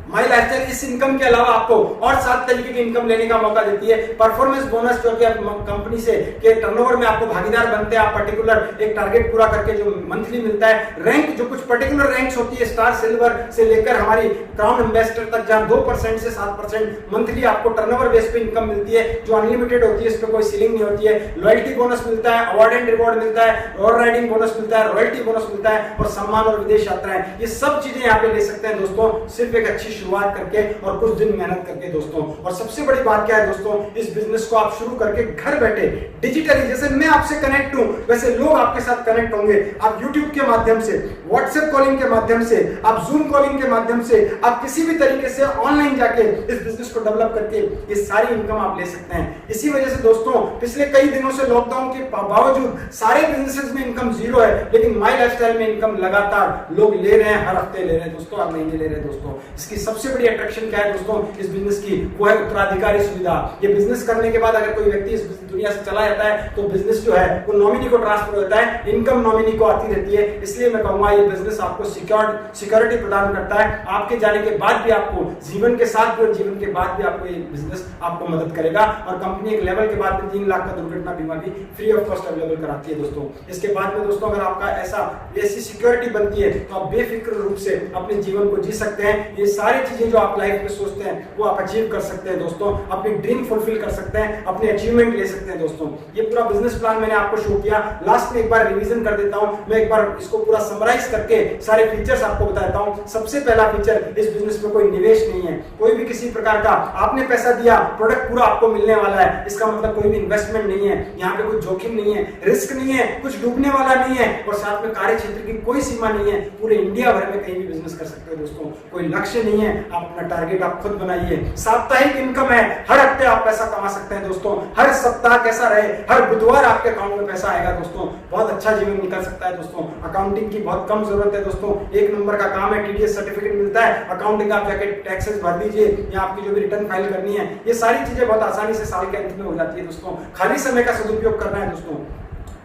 माई लाइफस्टाइल इस इनकम के अलावा आपको और 7 तरीके की इनकम लेने का मौका देती है। परफॉर्मेंस बोनस, जो कि कंपनी से के टर्नओवर में आपको भागीदार बनते हैं, आप पर्टिकुलर एक टारगेट पूरा करके जो मंथली मिलता है। रैंक, जो कुछ पर्टिकुलर रैंक्स होती है, स्टार सिल्वर से लेकर हमारी क्राउन एम्बेसडर तक, जहां 2% से 7% मंथली आपको टर्नओवर बेस पे इनकम मिलती है, जो अनलिमिटेड होती है, इस पर कोई सीलिंग नहीं होती है। लॉयल्टी बोनस मिलता है, अवार्ड एंड रिवॉर्ड मिलता है, रोड राइडिंग बोनस मिलता है, रॉयल्टी बोनस मिलता है और सम्मान और विदेश यात्राएं। ये सब चीजें यहाँ पे ले सकते हैं दोस्तों, सिर्फ एक अच्छी शुरुआत करके और कुछ दिन मेहनत करके दोस्तों। और सबसे बड़ी बात क्या है दोस्तों, इस बिजनेस को आप शुरू करके घर बैठे डिजिटली, जैसे मैं आपसे कनेक्ट हूं वैसे लोग आपके साथ कनेक्ट होंगे। आप यूट्यूब के माध्यम से, व्हाट्सएप कॉलिंग के माध्यम से, आप जूम कॉलिंग के माध्यम से, आप किसी भी तरीके से ऑनलाइन जाके इस बिजनेस को डेवलप करके ये सारी इनकम आप ले सकते हैं। इसी वजह से दोस्तों पिछले कई दिनों से लॉकडाउन के बावजूद सारे बिजनेसेस में इनकम जीरो है, लेकिन माई लाइफस्टाइल में इनकम लगातार लोग ले रहे हैं, हर हफ्ते ले रहे हैं दोस्तों, हर महीने ले रहे हैं दोस्तों। इसकी सबसे बड़ी अट्रैक्शन क्या है दोस्तों इस बिजनेस की, वो है उत्तराधिकारी सुविधा। ये बिजनेस करने के बाद अगर कोई व्यक्ति इस दुनिया से चला जाता है तो बिजनेस जो है वो नॉमिनी को ट्रांसफर होता है, इनकम नॉमिनी को आती रहती है। इसलिए मैं कहूंगा ये बिजनेस आपको सिक्योरिटी प्रदान करता है। आपके जाने के बाद भी आपको जीवन के साथ भी और जीवन के बाद भी आपको ये बिजनेस आपको मदद करेगा। और कंपनी एक लेवल के बाद में 3 लाख का दुर्घटना बीमा भी फ्री ऑफ कॉस्ट अवेलेबल कराती है दोस्तों। इसके बाद में दोस्तों अगर आपका ऐसी सिक्योरिटी बनती है तो आप बेफिक्र रूप से अपने जीवन को जी सकते हैं। ये सारी चीजें जो आप लाइफ में सोचते हैं वो आप अचीव कर सकते हैं दोस्तों, अपनी ड्रीम फुलफिल कर सकते हैं, अपने अचीवमेंट ले सकते हैं दोस्तों। ये पूरा बिजनेस प्लान मैंने आपको शो किया, लास्ट में एक बार रिवीजन कर देता हूं। मैं एक बार इसको पूरा समराइज करके सारे फीचर्स आपको बताता हूं। सबसे पहला फीचर, इस बिजनेस में कोई निवेश नहीं है, कोई भी किसी प्रकार का आपने पैसा दिया, प्रोडक्ट पूरा आपको मिलने वाला है, इसका मतलब कोई भी इन्वेस्टमेंट नहीं है, यहाँ पे कोई जोखिम नहीं है, रिस्क नहीं है, कुछ डूबने वाला नहीं है, और साथ में कार्य क्षेत्र की कोई सीमा नहीं है। पूरे इंडिया भर में कहीं भी बिजनेस कर सकते हो दोस्तों, कोई लक्ष्य नहीं है, आप अपना टारगेट आप खुद बनाइए। साप्ताहिक इनकम है, हर हफ्ते आप पैसा कमा सकते हैं दोस्तों। हर सप्ताह कैसा रहे, हर बुधवार आपके अकाउंट में पैसा आएगा दोस्तों। बहुत अच्छा जीवन निकल सकता है दोस्तों। अकाउंटिंग की बहुत कम जरूरत है दोस्तों, 1 नंबर का काम है, टीडीएस सर्टिफिकेट मिलता है, अकाउंटिंग आप जाके टैक्सेस भर दीजिए या आपकी जो भी रिटर्न फाइल करनी है, ये सारी चीजें बहुत आसानी से साल के अंत में हो जाती है दोस्तों। खाली समय का सदुपयोग करना है दोस्तों।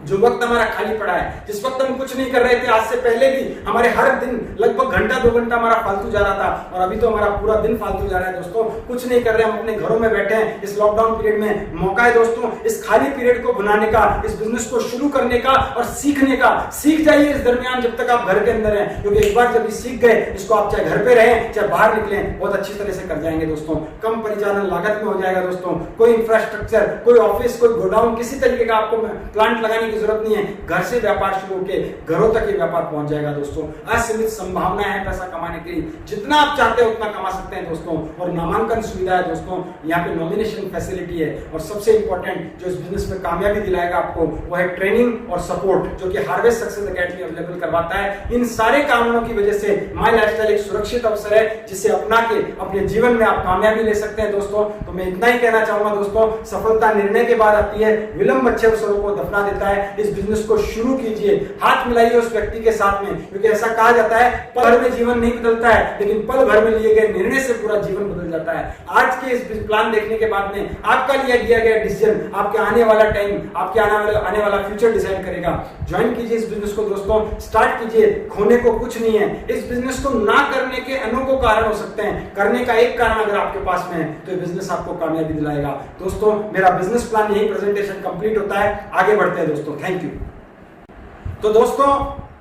जो वक्त हमारा खाली पड़ा है, जिस वक्त हम कुछ नहीं कर रहे थे आज से पहले भी, हमारे हर दिन लगभग घंटा 2 घंटा हमारा फालतू जा रहा था, और अभी तो हमारा पूरा दिन फालतू जा रहा है दोस्तों। कुछ नहीं कर रहे, हम अपने घरों में बैठे हैं। इस लॉकडाउन पीरियड में मौका है दोस्तों इस खाली पीरियड को बनाने का, इस बिजनेस को शुरू करने का और सीखने का। सीख जाइए इस दरमियान जब तक आप घर के अंदर हैं, क्योंकि एक बार जब ये सीख गए, इसको आप चाहे घर पे रहें चाहे बाहर निकलें, बहुत अच्छी तरह से कर जाएंगे दोस्तों। कम परिचालन लागत में हो जाएगा दोस्तों। कोई इंफ्रास्ट्रक्चर, कोई ऑफिस, कोई गोडाउन, किसी तरीके का आपको प्लांट लगाने की जरूरत नहीं है। घर से व्यापार शुरू होकर घरों तक ये व्यापार पहुंच जाएगा दोस्तों। असीमित संभावनाएं हैं पैसा कमाने की, जितना आप चाहते हो उतना कमा सकते हैं दोस्तों। और नामांकन सुविधा है दोस्तों, यहाँ पे नॉमिनेशन फैसिलिटी है। और सबसे इंपॉर्टेंट जो इस बिजनेस में कामयाबी दिलाएगा आपको वो है ट्रेनिंग और सपोर्ट, जो कि हार्वेस्ट सक्सेस एकेडमी अवेलेबल करवाता है। इन सारे कारणों की वजह से माई लाइफस्टाइल एक सुरक्षित अवसर है, जिसे अपना के अपने जीवन में आप कामयाबी ले सकते हैं दोस्तों। तो मैं इतना ही कहना चाहूंगा दोस्तों, सफलता निर्णय के बाद आती है, विलंब अच्छे अवसरों को दफना देता है। इस बिजनेस को शुरू कीजिए, हाथ मिलाइए उस व्यक्ति के साथ में, क्योंकि ऐसा कहा जाता है पल भर में जीवन नहीं बदलता है, लेकिन पल भर में लिए गए निर्णय से पूरा जीवन बदल जाता है। आज के इस प्लान देखने के बाद में आपका लिया गया डिसीजन आपके आने वाला टाइम, आपके आने वाला फ्यूचर डिसाइड करेगा। ज्वाइन कीजिए इस बिजनेस को दोस्तों, स्टार्ट कीजिए, खोने को कुछ नहीं है। इस बिजनेस को ना करने के अनेकों कारण हो सकते हैं, करने का एक कारण अगर आपके पास में है तो ये बिजनेस आपको कामयाबी दिलाएगा दोस्तों। मेरा बिजनेस प्लान यही प्रेजेंटेशन कंप्लीट होता है, आगे बढ़ते हैं दोस्तों। Thank you. तो दोस्तों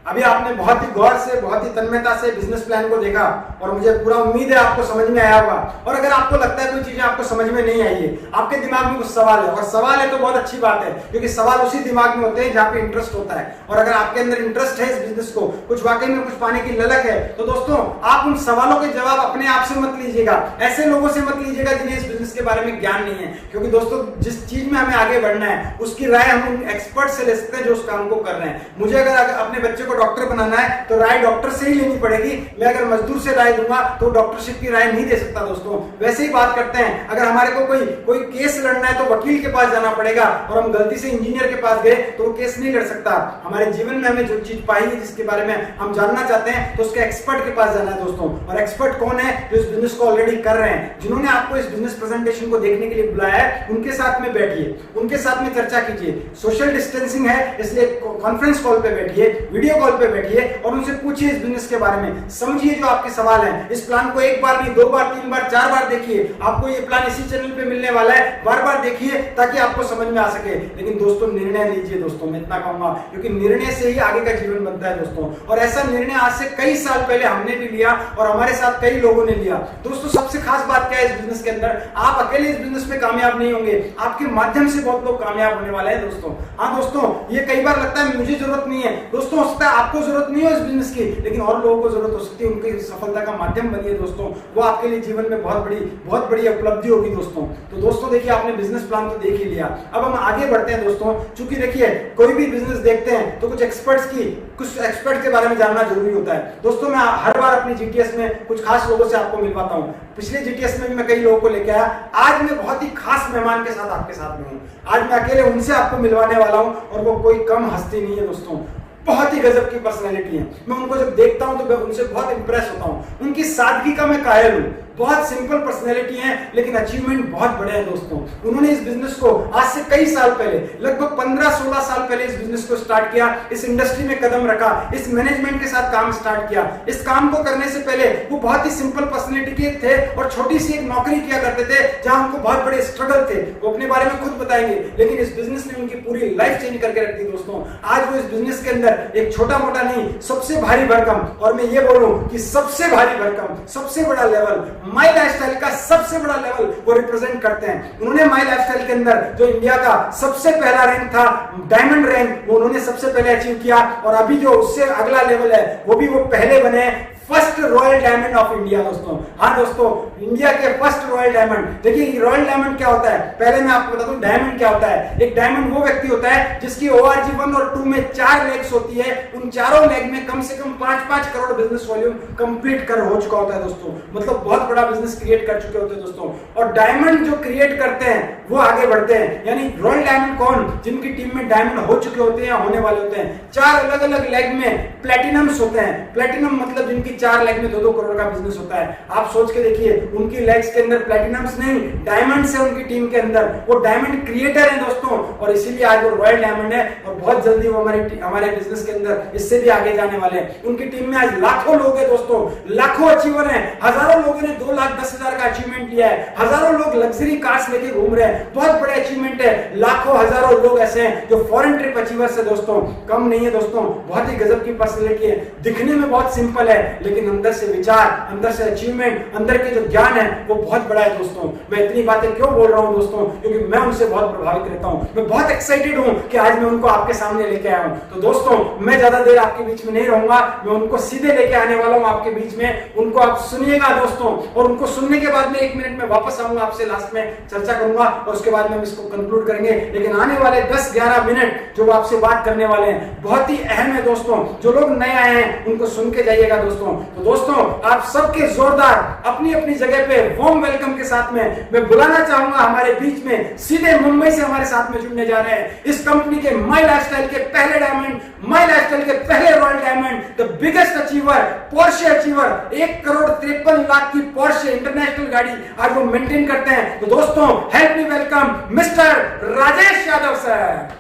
अभी आपने बहुत ही गौर से, बहुत ही तन्मयता से बिजनेस प्लान को देखा और मुझे पूरा उम्मीद है आपको समझ में आया होगा। और अगर आपको लगता है कोई चीजें आपको समझ में नहीं आई है, आपके दिमाग में कुछ सवाल है, और सवाल है तो बहुत अच्छी बात है, क्योंकि सवाल उसी दिमाग में होते हैं जहां पे इंटरेस्ट होता है। और अगर आपके अंदर इंटरेस्ट है इस बिजनेस को, कुछ वाकई में कुछ पाने की ललक है, तो दोस्तों आप उन सवालों के जवाब अपने आप से मत लीजिएगा, ऐसे लोगों से मत लीजिएगा जिन्हें इस बिजनेस के बारे में ज्ञान नहीं है। क्योंकि दोस्तों जिस चीज में हमें आगे बढ़ना है उसकी राय हम उन एक्सपर्ट से ले सकते हैं जो उस काम को कर रहे हैं। मुझे अगर अपने बच्चे को डॉक्टर बनाना है तो राय डॉक्टर से ही लेनी पड़ेगी। मैं अगर मजदूर से राय दूंगा तो डॉक्टरशिप की राय नहीं दे सकता। दोस्तों वैसे ही बात करते हैं, अगर हमारे को कोई केस लड़ना है तो वकील के पास जाना पड़ेगा, और हम गलती से इंजीनियर के पास गए तो वो केस नहीं लड़ सकता। हमारे जीवन में हमें जो चीज पाई है, जिसके बारे में हम जानना चाहते हैं, तो उसके एक्सपर्ट के पास जाना है दोस्तों। और एक्सपर्ट कौन है? जो इस बिजनेस को ऑलरेडी कर रहे हैं, जिन्होंने आपको इस बिजनेस प्रेजेंटेशन को देखने के लिए बुलाया है, उनके साथ में बैठिए, उनके साथ में चर्चा कीजिए। सोशल डिस्टेंसिंग है इसलिए कॉन्फ्रेंस कॉल पे बैठिए, वीडियो कॉल पे बैठिए और उनसे पूछिए इस बिजनेस के बारे में, समझिए जो आपके सवाल हैं। इस प्लान को एक बार नहीं, 2 बार, 3 बार, 4 बार देखिए। आपको ये प्लान इसी चैनल पे मिलने वाला है, बार बार देखिए ताकि आपको समझ में आ सके। लेकिन दोस्तों निर्णय लीजिए दोस्तों, मैं इतना कहूंगा, क्योंकि निर्णय से ही आगे का जीवन बनता है दोस्तों। और ऐसा निर्णय आज से कई साल पहले हमने भी लिया और हमारे साथ कई लोगों ने लिया। दोस्तों सबसे खास बात क्या है इस बिजनेस के अंदर, आप अकेले इस बिजनेस में कामयाब नहीं होंगे, आपके माध्यम से बहुत लोग कामयाब होने वाले हैं दोस्तों। हाँ दोस्तों, ये कई बार लगता है मुझे जरूरत नहीं है, दोस्तों हो सकता है आपको जरूरत नहीं हो इस बिजनेस की, लेकिन और लोगों को जरूरत हो सकती है। उनकी सफलता का माध्यम बनिए दोस्तों, वो आपके लिए जीवन में बहुत बड़ी उपलब्धि होगी दोस्तों। तो दोस्तों देखिए, आपने बिजनेस प्लान तो देख ही लिया, अब हम आगे बढ़ते हैं दोस्तों। चूंकि देखिए कोई भी बिजनेस देखते हैं तो कुछ एक्सपर्ट के बारे में जानना जरूरी होता है दोस्तों। मैं हर बार अपनी जीटीएस में कुछ खास लोगों से आपको मिलवाता हूं। पिछले जीटीएस में भी मैं कई लोगों को लेकर आया, आज मैं बहुत ही खास मेहमान के साथ आपके साथ में हूं। आज मैं अकेले उनसे आपको मिलवाने वाला हूं, और वो कोई कम हस्ती नहीं है दोस्तों, बहुत ही गजब की पर्सनैलिटी है। मैं उनको जब देखता हूं तो मैं उनसे बहुत इंप्रेस होता हूं। उनकी सादगी का मैं कायल हूं। बहुत सिंपल पर्सनैलिटी है लेकिन अचीवमेंट बहुत बड़े हैं दोस्तों। उन्होंने इस बिजनेस को आज से कई साल पहले, लगभग 15-16 साल पहले इस बिजनेस को स्टार्ट किया, इस इंडस्ट्री में कदम रखा, इस मैनेजमेंट के साथ काम स्टार्ट किया। इस काम को करने से पहले वो बहुत ही सिंपल पर्सनैलिटी के थे और छोटी सी एक नौकरी किया करते थे जहां उनको बहुत बड़े स्ट्रगल थे। वो अपने बारे में खुद बताएंगे, लेकिन इस बिजनेस ने उनकी पूरी लाइफ चेंज करके रख दी दोस्तों। आज वो इस बिजनेस के अंदर एक छोटा मोटा नहीं, सबसे भारी भरकम, और मैं ये बोलूं कि सबसे भारी भरकम, सबसे बड़ा लेवल, माई लाइफस्टाइल का सबसे बड़ा लेवल वो रिप्रेजेंट करते हैं। उन्होंने माई लाइफस्टाइल के अंदर जो इंडिया का सबसे पहला रैंक था, डायमंड रैंक, वो उन्होंने सबसे पहले अचीव किया। और अभी जो उससे अगला लेवल है वो भी वो पहले बने, first royal diamond of India दोस्तों। हाँ दोस्तों, इंडिया के फर्स्ट रॉयल डायमंड। देखिए रॉयल डायमंड क्या होता है, पहले मैं आपको बता दूं डायमंड क्या होता है। एक डायमंड वो व्यक्ति होता है जिसकी ORG 1 और 2 में 4 लेग्स होती है, उन चारों लेग में कम से कम 5-5 करोड़ बिजनेस वॉल्यूम कंप्लीट कर हो चुका होता है दोस्तों। मतलब बहुत बड़ा बिजनेस क्रिएट कर चुके होते हैं दोस्तों। और डायमंड जो क्रिएट करते हैं वो आगे बढ़ते हैं, यानी रॉयल डायमंड कौन? जिनकी टीम में डायमंड हो चुके होते हैं या होने वाले होते हैं। 4 अलग अलग लेग में प्लेटिनम्स होते हैं। प्लेटिनम मतलब जिनकी 4 लेग में 2-2 करोड़ का बिजनेस होता है। आप सोच के देखिए, उनकी लेग्स के अंदर प्लेटिनम्स नहीं, डायमंड्स है उनकी टीम के अंदर। वो डायमंड क्रिएटर है दोस्तों, और इसीलिए आज वो रॉयल डायमंड है। और बहुत जल्दी वो हमारे बिजनेस के अंदर इससे भी आगे जाने वाले हैं। उनकी टीम में आज लाखों लोग हैं दोस्तों, लाखों अचीवर हैं। हजारों लोगों ने 2,10,000 का अचीवमेंट लिया है, हजारों लोग लग्जरी कार्स लेके घूम रहे हैं, बहुत बड़े अचीवमेंट है। लाखों हजारों लोग ऐसे हैं जो फॉरेन ट्रिप अचीवर्स है दोस्तों, कम नहीं है दोस्तों। बहुत ही गजब की पर्सनैलिटी है, दिखने में बहुत सिंपल है लेकिन अंदर से विचार, अंदर से अचीवमेंट, अंदर के जो ज्ञान है वो बहुत बड़ा है दोस्तों। मैं इतनी बातें क्यों बोल रहा हूं दोस्तों, क्योंकि मैं उनसे बहुत प्रभावित रहता हूं। मैं बहुत एक्साइटेड हूं कि आज मैं उनको आपके सामने लेके आया हूं। तो दोस्तों मैं ज्यादा देर आपके बीच में नहीं रहूंगा, मैं उनको सीधे लेके आने वाला हूं आपके बीच में। उनको आप सुनिएगा दोस्तों, और उनको सुनने के बाद में 1 मिनट में वापस आऊंगा, आपसे लास्ट में चर्चा करूंगा और उसके बाद में हम इसको कंक्लूड करेंगे। लेकिन आने वाले 10-11 मिनट जो वो आपसे बात करने वाले हैं बहुत ही अहम है दोस्तों। जो लोग नए आए हैं उनको सुन के जाइएगा दोस्तों। तो दोस्तों आप सबके जोरदार अपनी अपनी जगह पे वार्म वेलकम के साथ में मैं बुलाना चाहूंगा हमारे बीच में, सीधे मुंबई से हमारे साथ में जुड़ने जा रहे हैं इस कंपनी के माई लाइफस्टाइल के पहले डायमंड, माई लाइफस्टाइल के पहले royal diamond, the biggest achiever, Porsche achiever. 1,53,00,000 की पोर्शे इंटरनेशनल गाड़ी आज वो मेंटेन करते हैं। तो दोस्तों help me welcome mister Rajesh Yadav sir.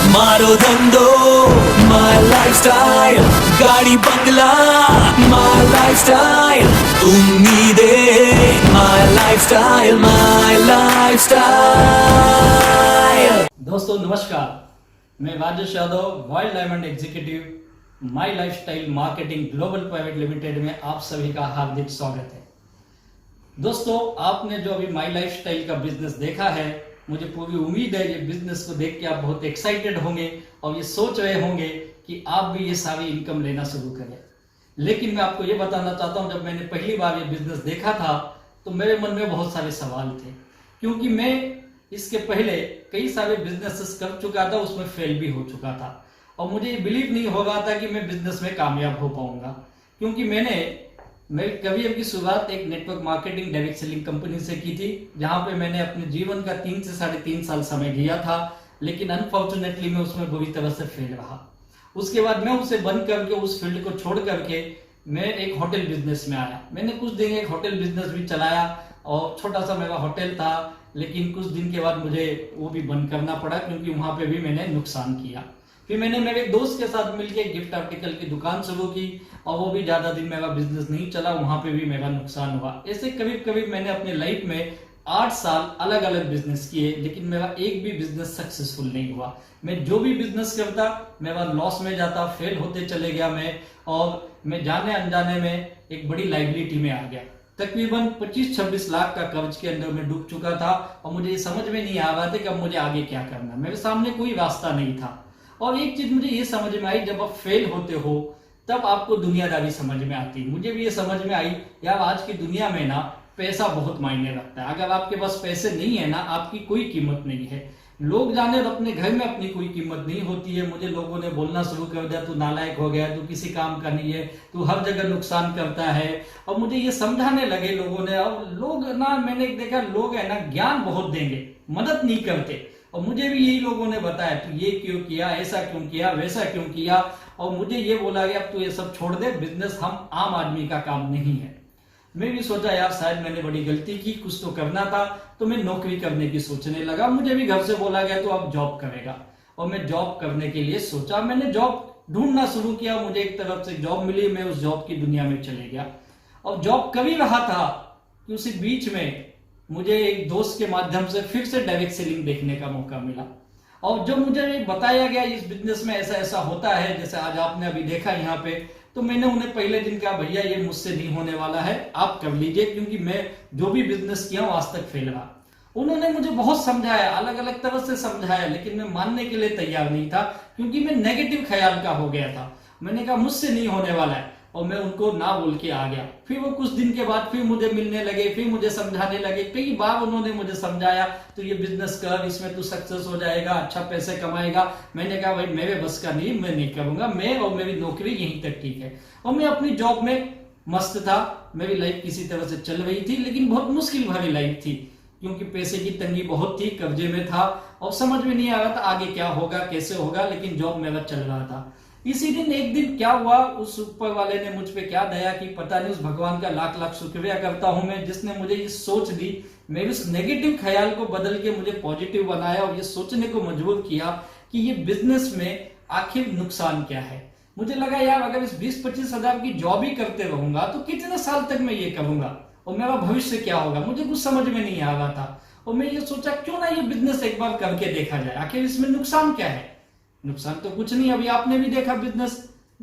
मारो धंधो माय लाइफस्टाइल, गाड़ी बंगला माय लाइफस्टाइल, उम्मीदें My lifestyle, my lifestyle. दोस्तों नमस्कार, मैं Rajesh Yadav wild diamond executive my lifestyle marketing global private limited में आप सभी का हार्दिक स्वागत है। दोस्तों, आपने जो अभी माई लाइफस्टाइल का बिजनेस देखा है, मुझे पूरी उम्मीद है ये बिजनेस को देख के आप बहुत एक्साइटेड होंगे और ये सोच रहे होंगे कि आप भी ये सारी इनकम लेना शुरू करें। लेकिन मैं आपको ये बताना चाहता हूँ, जब मैंने पहली बार ये बिजनेस देखा था तो मेरे मन में बहुत सारे सवाल थे, क्योंकि मैं इसके पहले कई सारे बिजनेसेस कर चुका था, उसमें फेल भी हो चुका था और मुझे ये बिलीव नहीं हो रहा था कि मैं बिजनेस में कामयाब हो पाऊंगा। क्योंकि मैं करियर की शुरुआत एक network marketing direct selling company से की थी, जहां पे मैंने अपने जीवन का 3 से 3.5 साल समय दिया था, लेकिन अनफॉर्चुनेटली मैं उसमें बुरी तरह से फेल रहा। उसके बाद मैं उसे बंद करके, उस फील्ड को छोड़ करके मैं एक होटल बिजनेस में आया। मैंने कुछ दिन एक होटल बिजनेस भी चलाया और छोटा सा मेरा होटल था, लेकिन कुछ दिन के बाद मुझे वो भी बंद करना पड़ा, क्योंकि वहां पे भी मैंने नुकसान किया। फिर मैंने मेरे दोस्त के साथ मिलकर गिफ्ट आर्टिकल की दुकान शुरू की और वो भी ज्यादा दिन मेरा बिजनेस नहीं चला, वहां पे भी मेरा नुकसान हुआ। ऐसे करीब करीब मैंने अपने लाइफ में 8 साल अलग अलग बिजनेस किए, लेकिन मेरा एक भी बिजनेस सक्सेसफुल नहीं हुआ। मैं जो भी बिजनेस करता मेरा लॉस में जाता, फेल होते चले गया मैं, और मैं जाने अनजाने में एक बड़ी लाइबिलिटी में आ गया। तकरीबन 25-26 लाख का कर्ज के अंदर में डूब चुका था और मुझे ये समझ में नहीं आ रहा था कि अब मुझे आगे क्या करना। मेरे सामने कोई रास्ता नहीं था। और एक चीज मुझे ये समझ में आई, जब आप फेल होते हो तब आपको दुनियादारी समझ में आती है। मुझे भी ये समझ में आई, यार आज की दुनिया में ना पैसा बहुत मायने रखता है। अगर आपके पास पैसे नहीं है ना, आपकी कोई कीमत नहीं है। लोग जाने और अपने घर में अपनी कोई कीमत नहीं होती है। मुझे लोगों ने बोलना शुरू कर दिया, तू नालायक हो गया, तू किसी काम का नहीं है, तू हर जगह नुकसान करता है। और मुझे ये समझाने लगे लोगों ने। और लोग ना, मैंने देखा लोग है ना ज्ञान बहुत देंगे, मदद नहीं करते। और मुझे भी यही लोगों ने बताया, तू ये क्यों किया, ऐसा क्यों किया, वैसा क्यों किया। और मुझे ये बोला गया, अब तू ये सब छोड़ दे, बिजनेस हम आम आदमी का काम नहीं है। मैं भी सोचा यार शायद मैंने बड़ी गलती की, कुछ तो करना था, तो मैं नौकरी करने की सोचने लगा। मुझे भी घर से बोला गया तो अब जॉब करेगा, और मैं जॉब करने के लिए सोचा। मैंने जॉब ढूंढना शुरू किया, मुझे एक तरफ से जॉब मिली, मैं उस जॉब की दुनिया में चले गया और जॉब कर ही रहा था कि उसी बीच में मुझे एक दोस्त के माध्यम से फिर से डायरेक्ट सेलिंग देखने का मौका मिला। और जब मुझे बताया गया इस बिजनेस में ऐसा ऐसा होता है, जैसे आज आपने अभी देखा यहाँ पे, तो मैंने उन्हें पहले दिन कहा, भैया ये मुझसे नहीं होने वाला है, आप कर लीजिए, क्योंकि मैं जो भी बिजनेस किया हूं आज तक फेल रहा। उन्होंने मुझे बहुत समझाया, अलग अलग तरह से समझाया, लेकिन मैं मानने के लिए तैयार नहीं था, क्योंकि मैं नेगेटिव ख्याल का हो गया था। मैंने कहा मुझसे नहीं होने वाला है, और मैं उनको ना बोल के आ गया। फिर वो कुछ दिन के बाद फिर मुझे मिलने लगे, फिर मुझे समझाने लगे। कई बार उन्होंने मुझे समझाया, तो ये बिजनेस कर, इसमें तू सक्सेस हो जाएगा, अच्छा पैसे कमाएगा। मैंने कहा भाई मेरे बस का नहीं, मैं नहीं करूंगा, मैं और मेरी नौकरी यहीं तक ठीक है। और मैं अपनी जॉब में मस्त था, मेरी लाइफ किसी तरह से चल रही थी, लेकिन बहुत मुश्किल भरी लाइफ थी, क्योंकि पैसे की तंगी बहुत थी, कर्जे में था और समझ में नहीं आ रहा था आगे क्या होगा, कैसे होगा, लेकिन जॉब मेरा चल रहा था। इसी दिन एक दिन क्या हुआ, उस ऊपर वाले ने मुझ पे क्या दया की पता नहीं, उस भगवान का लाख लाख शुक्रिया करता हूं मैं, जिसने मुझे ये सोच दी। मेरे उस नेगेटिव ख्याल को बदल के मुझे पॉजिटिव बनाया और ये सोचने को मजबूर किया कि ये बिजनेस में आखिर नुकसान क्या है। मुझे लगा यार अगर इस 20-25 हजार की जॉब ही करते रहूंगा तो कितने साल तक मैं ये करूंगा और मेरा भविष्य क्या होगा, मुझे कुछ समझ में नहीं आ रहा था। और मैं ये सोचा क्यों ना ये बिजनेस एक बार करके देखा जाए, आखिर इसमें नुकसान क्या है। नुकसान तो कुछ नहीं, अभी आपने भी देखा बिजनेस,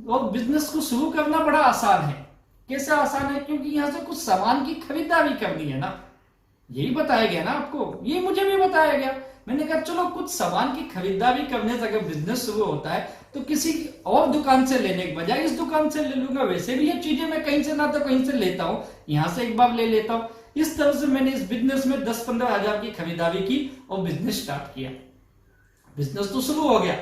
और बिजनेस को शुरू करना बड़ा आसान है। कैसे आसान है, क्योंकि यहाँ से कुछ सामान की खरीदारी करनी है ना, यही बताया गया ना आपको, ये मुझे भी बताया गया। मैंने कहा चलो कुछ सामान की खरीदारी करने से अगर बिजनेस शुरू होता है तो किसी और दुकान से लेने के बजाय इस दुकान से ले लूंगा। वैसे भी ये चीजें मैं कहीं से ना तो कहीं से लेता हूँ, यहाँ से एक बार ले लेता हूँ। इस तरह से मैंने इस बिजनेस में 10-15 हजार की खरीदारी की और बिजनेस स्टार्ट किया। बिजनेस तो शुरू हो गया,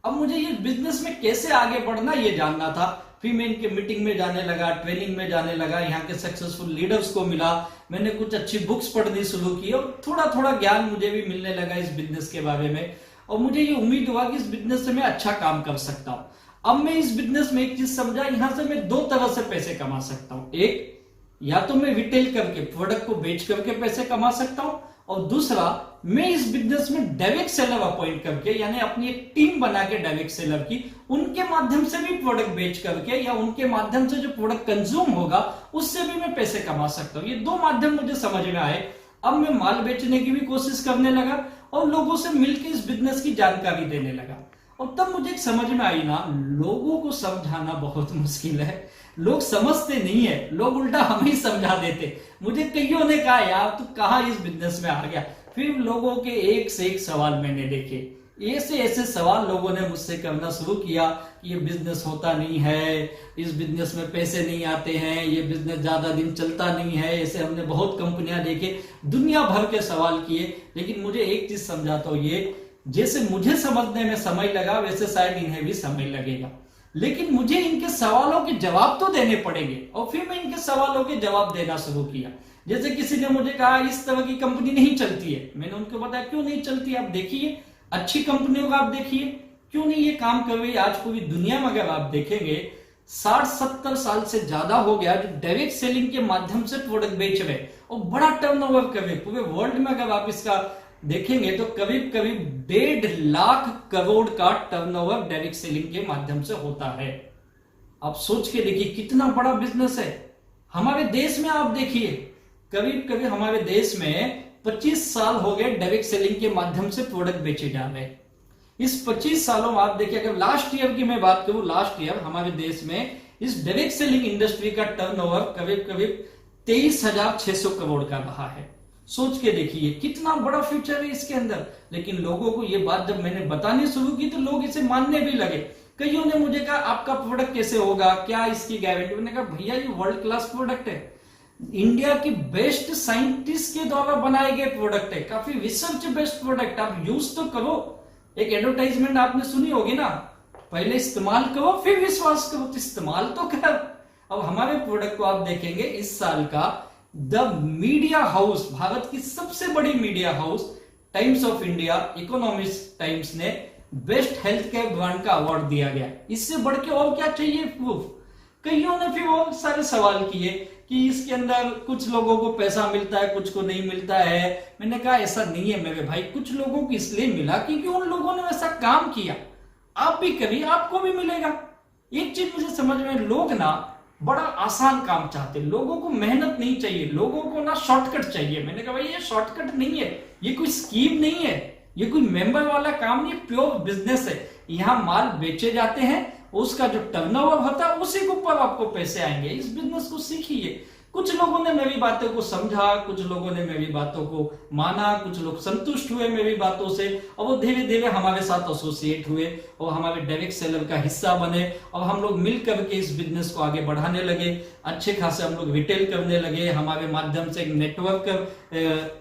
अब मुझे ये बिजनेस में कैसे आगे बढ़ना ये जानना था। फिर मैं इनके मीटिंग में जाने लगा, ट्रेनिंग में जाने लगा, यहाँ के सक्सेसफुल लीडर्स को मिला, मैंने कुछ अच्छी बुक्स पढ़नी शुरू की और थोड़ा थोड़ा ज्ञान मुझे भी मिलने लगा इस बिजनेस के बारे में। और मुझे ये उम्मीद हुआ कि इस बिजनेस से मैं अच्छा काम कर सकता हूँ। अब मैं इस बिजनेस में एक चीज समझा, यहाँ से मैं 2 तरह से पैसे कमा सकता हूँ। एक, या तो मैं रिटेल करके प्रोडक्ट को बेच करके पैसे कमा सकता हूँ, और दूसरा मैं इस बिजनेस में डायरेक्ट सेलर अपॉइंट करके, यानी अपनी एक टीम बना के डायरेक्ट सेलर की, उनके माध्यम से भी प्रोडक्ट बेच करके या उनके माध्यम से जो प्रोडक्ट कंज्यूम होगा उससे भी मैं पैसे कमा सकता हूं। ये दो माध्यम मुझे समझ में आए। अब मैं माल बेचने की भी कोशिश करने लगा और लोगों से मिलकर इस बिजनेस की जानकारी देने लगा। और तब मुझे एक समझ में आई ना, लोगों को समझाना बहुत मुश्किल है। लोग समझते नहीं है, लोग उल्टा हमें ही समझा देते। मुझे कईयों ने कहा यार तू कहाँ इस बिजनेस में आ गया। फिर लोगों के एक से एक सवाल मैंने देखे, ऐसे ऐसे सवाल लोगों ने मुझसे करना शुरू किया कि ये बिजनेस होता नहीं है, इस बिजनेस में पैसे नहीं आते हैं, ये बिजनेस ज्यादा दिन चलता नहीं है। ऐसे हमने बहुत कंपनियां देखे, दुनिया भर के सवाल किए। लेकिन मुझे एक चीज समझाता हूं, ये जैसे मुझे समझने में समय लगा वैसे शायद इन्हें भी समय लगेगा। लेकिन मुझे इनके सवालों के जवाब तो देने पड़ेंगे। और फिर मैं इनके सवालों के जवाब देना शुरू किया। जैसे किसी ने मुझे कहा इस तरह की कंपनी नहीं चलती है, मैंने उनको बताया क्यों नहीं चलती, आप देखिए अच्छी कंपनियों का, आप देखिए क्यों नहीं ये काम कर रही। आज पूरी दुनिया में अगर आप देखेंगे 60-70 साल से ज्यादा हो गया जो डायरेक्ट सेलिंग के माध्यम से प्रोडक्ट बेच रहे और बड़ा टर्नओवर कर रहे। पूरे वर्ल्ड में अगर आप इसका देखेंगे तो करीब करीब 1.5 लाख करोड़ का टर्नओवर डायरेक्ट सेलिंग के माध्यम से होता है। आप सोच के देखिए कितना बड़ा बिजनेस है। हमारे देश में आप देखिए करीब करीब हमारे देश में 25 साल हो गए डायरेक्ट सेलिंग के माध्यम से प्रोडक्ट बेचे जा रहे हैं। इस 25 सालों में आप देखिए, अगर लास्ट ईयर की मैं बात करूं, लास्ट ईयर हमारे देश में इस डायरेक्ट सेलिंग इंडस्ट्री का टर्नओवर करीब करीब 23,600 करोड़ का रहा है। सोच के देखिए कितना बड़ा फ्यूचर है इसके अंदर। लेकिन लोगों को ये बात जब मैंने बतानी शुरू की तो लोग इसे मानने भी लगे। कईयों ने मुझे कहा आपका प्रोडक्ट कैसे होगा, क्या इसकी गारंटी। मैंने कहा भैया ये वर्ल्ड क्लास प्रोडक्ट है, इंडिया की बेस्ट साइंटिस्ट के द्वारा बनाए गए प्रोडक्ट है, काफी रिसर्च बेस्ड प्रोडक्ट, आप यूज तो करो। एक एडवर्टाइजमेंट आपने सुनी होगी ना, पहले इस्तेमाल करो फिर विश्वास करो, तो इस्तेमाल तो कर। अब हमारे प्रोडक्ट को आप देखेंगे इस साल का द मीडिया हाउस, भारत की सबसे बड़ी media house times of India, economist times ने बेस्ट हेल्थ केयर ब्रांड का अवार्ड दिया गया। इससे बढ़ के और क्या चाहिए प्रूफ। कईयों ने फिर और सारे सवाल किए कि इसके अंदर कुछ लोगों को पैसा मिलता है, कुछ को नहीं मिलता है। मैंने कहा ऐसा नहीं है मेरे भाई, कुछ लोगों को इसलिए मिला क्योंकि उन लोगों ने वैसा काम किया। आप भी करिए, आपको भी मिलेगा। एक चीज मुझे समझ में, लोग ना बड़ा आसान काम चाहते, लोगों को मेहनत नहीं चाहिए, लोगों को ना शॉर्टकट चाहिए। मैंने कहा भाई ये शॉर्टकट नहीं है, ये कोई स्कीम नहीं है, ये कोई मेंबर वाला काम नहीं, प्योर बिजनेस है। यहाँ माल बेचे जाते हैं, उसका जो टर्नओवर होता है उसी के ऊपर आपको पैसे आएंगे। इस बिजनेस को सीखिए। कुछ लोगों ने मेरी बातों को समझा, कुछ लोगों ने मेरी बातों को माना, कुछ लोग संतुष्ट हुए मेरी बातों से और वो धीरे धीरे हमारे साथ एसोसिएट हुए और हमारे डायरेक्ट सेलर का हिस्सा बने और हम लोग मिलकर के इस बिजनेस को आगे बढ़ाने लगे। अच्छे खासे हम लोग रिटेल करने लगे, हमारे माध्यम से एक नेटवर्क,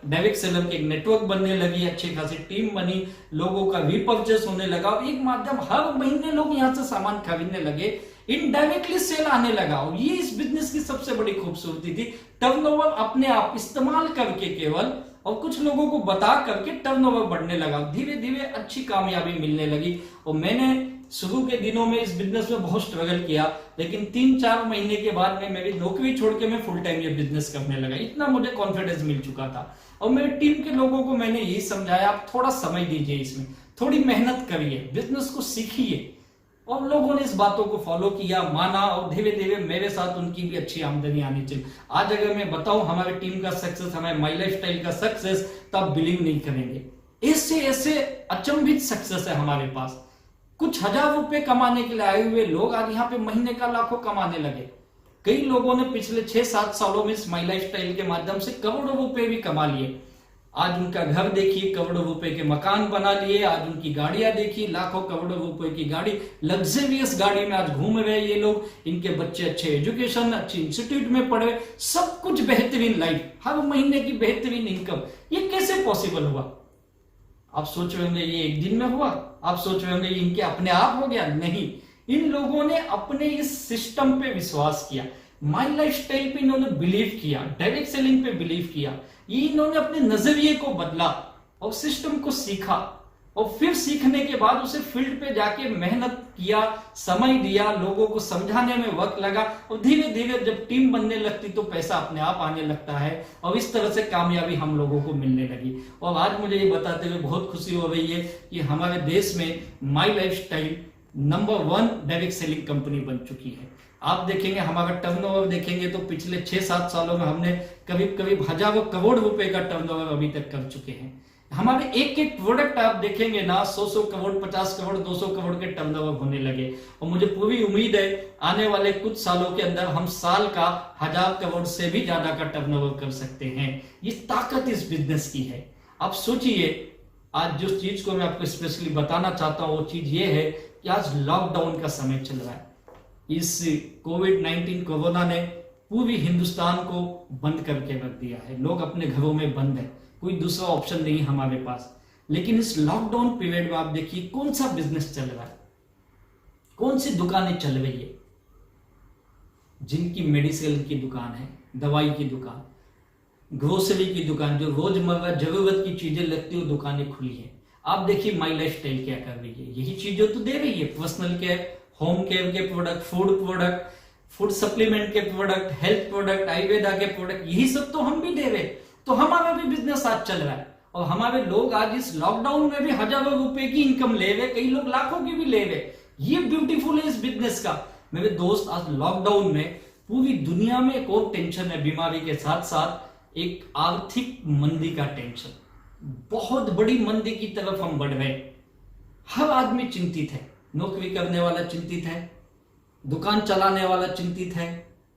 डायरेक्ट सेलर के एक नेटवर्क बनने लगी, अच्छी खासी टीम बनी, लोगों का रीपर्चेस होने लगा और एक माध्यम हर महीने लोग यहाँ से सामान खरीदने लगे, इनडायरेक्टली सेल आने लगा। और ये इस बिजनेस की सबसे बड़ी खूबसूरती थी, टर्नओवर अपने आप इस्तेमाल करके केवल और कुछ लोगों को बता करके टर्नओवर बढ़ने लगा, धीरे धीरे अच्छी कामयाबी मिलने लगी। और मैंने शुरू के दिनों में इस बिजनेस में बहुत स्ट्रगल किया, लेकिन 3-4 महीने के बाद में मेरी नौकरी छोड़ के मैं फुल टाइम ये बिजनेस करने लगा। इतना मुझे कॉन्फिडेंस मिल चुका था। और मेरी टीम के लोगों को मैंने यही समझाया, आप थोड़ा समय दीजिए, इसमें थोड़ी मेहनत करिए, बिजनेस को सीखिए। और लोगों ने इस बातों को फॉलो किया, माना और धीरे धीरे मेरे साथ उनकी भी अच्छी आमदनी आनी चाहिए। आज अगर मैं बताऊं हमारी टीम का सक्सेस, हमारे माई लाइफ स्टाइल का सक्सेस, तो आप बिलीव नहीं करेंगे। ऐसे ऐसे अचंभित सक्सेस है हमारे पास। कुछ हजार रुपए कमाने के लिए आए हुए लोग आज यहाँ पे महीने का लाखों कमाने लगे। कई लोगों ने पिछले 6-7 सालों में इस माई लाइफ स्टाइल के माध्यम से करोड़ों रुपए भी कमा लिए। आज उनका घर देखिए, करोड़ों रुपए के मकान बना लिए। आज उनकी गाड़ियां देखिए, लाखों करोड़ों रुपए की गाड़ी, लग्जरियस गाड़ी में आज घूम रहे ये लोग। इनके बच्चे अच्छे एजुकेशन, अच्छे इंस्टीट्यूट में पढ़े, सब कुछ बेहतरीन लाइफ, हर महीने की बेहतरीन इनकम। ये कैसे पॉसिबल हुआ? आप सोच रहे होंगे ये एक दिन में हुआ, आप सोच रहे होंगे इनके अपने आप हो गया। नहीं, इन लोगों ने अपने इस सिस्टम पे विश्वास किया, माई लाइफ स्टाइल पे इन्होंने बिलीव किया, डायरेक्ट सेलिंग पे बिलीव किया। ये इन्होंने अपने नजरिए को बदला और सिस्टम को सीखा। और फिर सीखने के बाद उसे फील्ड पे जाके मेहनत किया, समय दिया, लोगों को समझाने में वक्त लगा और धीरे धीरे जब टीम बनने लगती तो पैसा अपने आप आने लगता है और इस तरह से कामयाबी हम लोगों को मिलने लगी। और आज मुझे ये बताते हुए बहुत खुशी हो रही है कि हमारे देश में my lifestyle number 1 direct selling company बन चुकी है। आप देखेंगे हमारा टर्नओवर देखेंगे तो पिछले 6-7 सालों में हमने करीब करीब हजारों करोड़ रुपए का टर्नओवर अभी तक कर चुके हैं। हमारे एक एक प्रोडक्ट आप देखेंगे ना 100 करोड़, 50 करोड़, 200 करोड़ के टर्नओवर होने लगे और मुझे पूरी उम्मीद है आने वाले कुछ सालों के अंदर हम साल का 1000 करोड़ से भी ज्यादा का टर्नओवर कर सकते हैं। ये ताकत इस बिजनेस की है। आप सोचिए, आज जिस चीज को मैं आपको स्पेशली बताना चाहता हूं वो चीज ये है कि आज लॉकडाउन का समय चल रहा है। इस कोविड-19 कोरोना ने पूरी हिंदुस्तान को बंद करके रख दिया है। लोग अपने घरों में बंद है, कोई दूसरा ऑप्शन नहीं हमारे पास। लेकिन इस लॉकडाउन पीरियड में आप देखिए कौन सा बिजनेस चल रहा है, कौन सी दुकानें चल रही है। जिनकी मेडिसिन की दुकान है, दवाई की दुकान, ग्रोसरी की दुकान, जो रोजमर्रा जरूरत की चीजें लगती है वो दुकानें खुली है। आप देखिए माई लाइफस्टाइल क्या कर रही है, यही चीजें तो दे रही है। पर्सनल केयर, होम केयर के प्रोडक्ट, फूड सप्लीमेंट के प्रोडक्ट, हेल्थ प्रोडक्ट, आयुर्वेदा के प्रोडक्ट, यही सब तो हम भी दे रहे। तो हमारा भी बिजनेस आज चल रहा है और हमारे लोग आज इस लॉकडाउन में भी हजारों रुपए की इनकम ले रहे, कई लोग लाखों की भी ले रहे। ये ब्यूटीफुल है इस बिजनेस का। मेरे दोस्त, आज लॉकडाउन में पूरी दुनिया में एक और टेंशन है, बीमारी के साथ साथ एक आर्थिक मंदी का टेंशन। बहुत बड़ी मंदी की तरफ हम बढ़ रहे। हर आदमी चिंतित है। नौकरी करने वाला चिंतित है, दुकान चलाने वाला चिंतित है,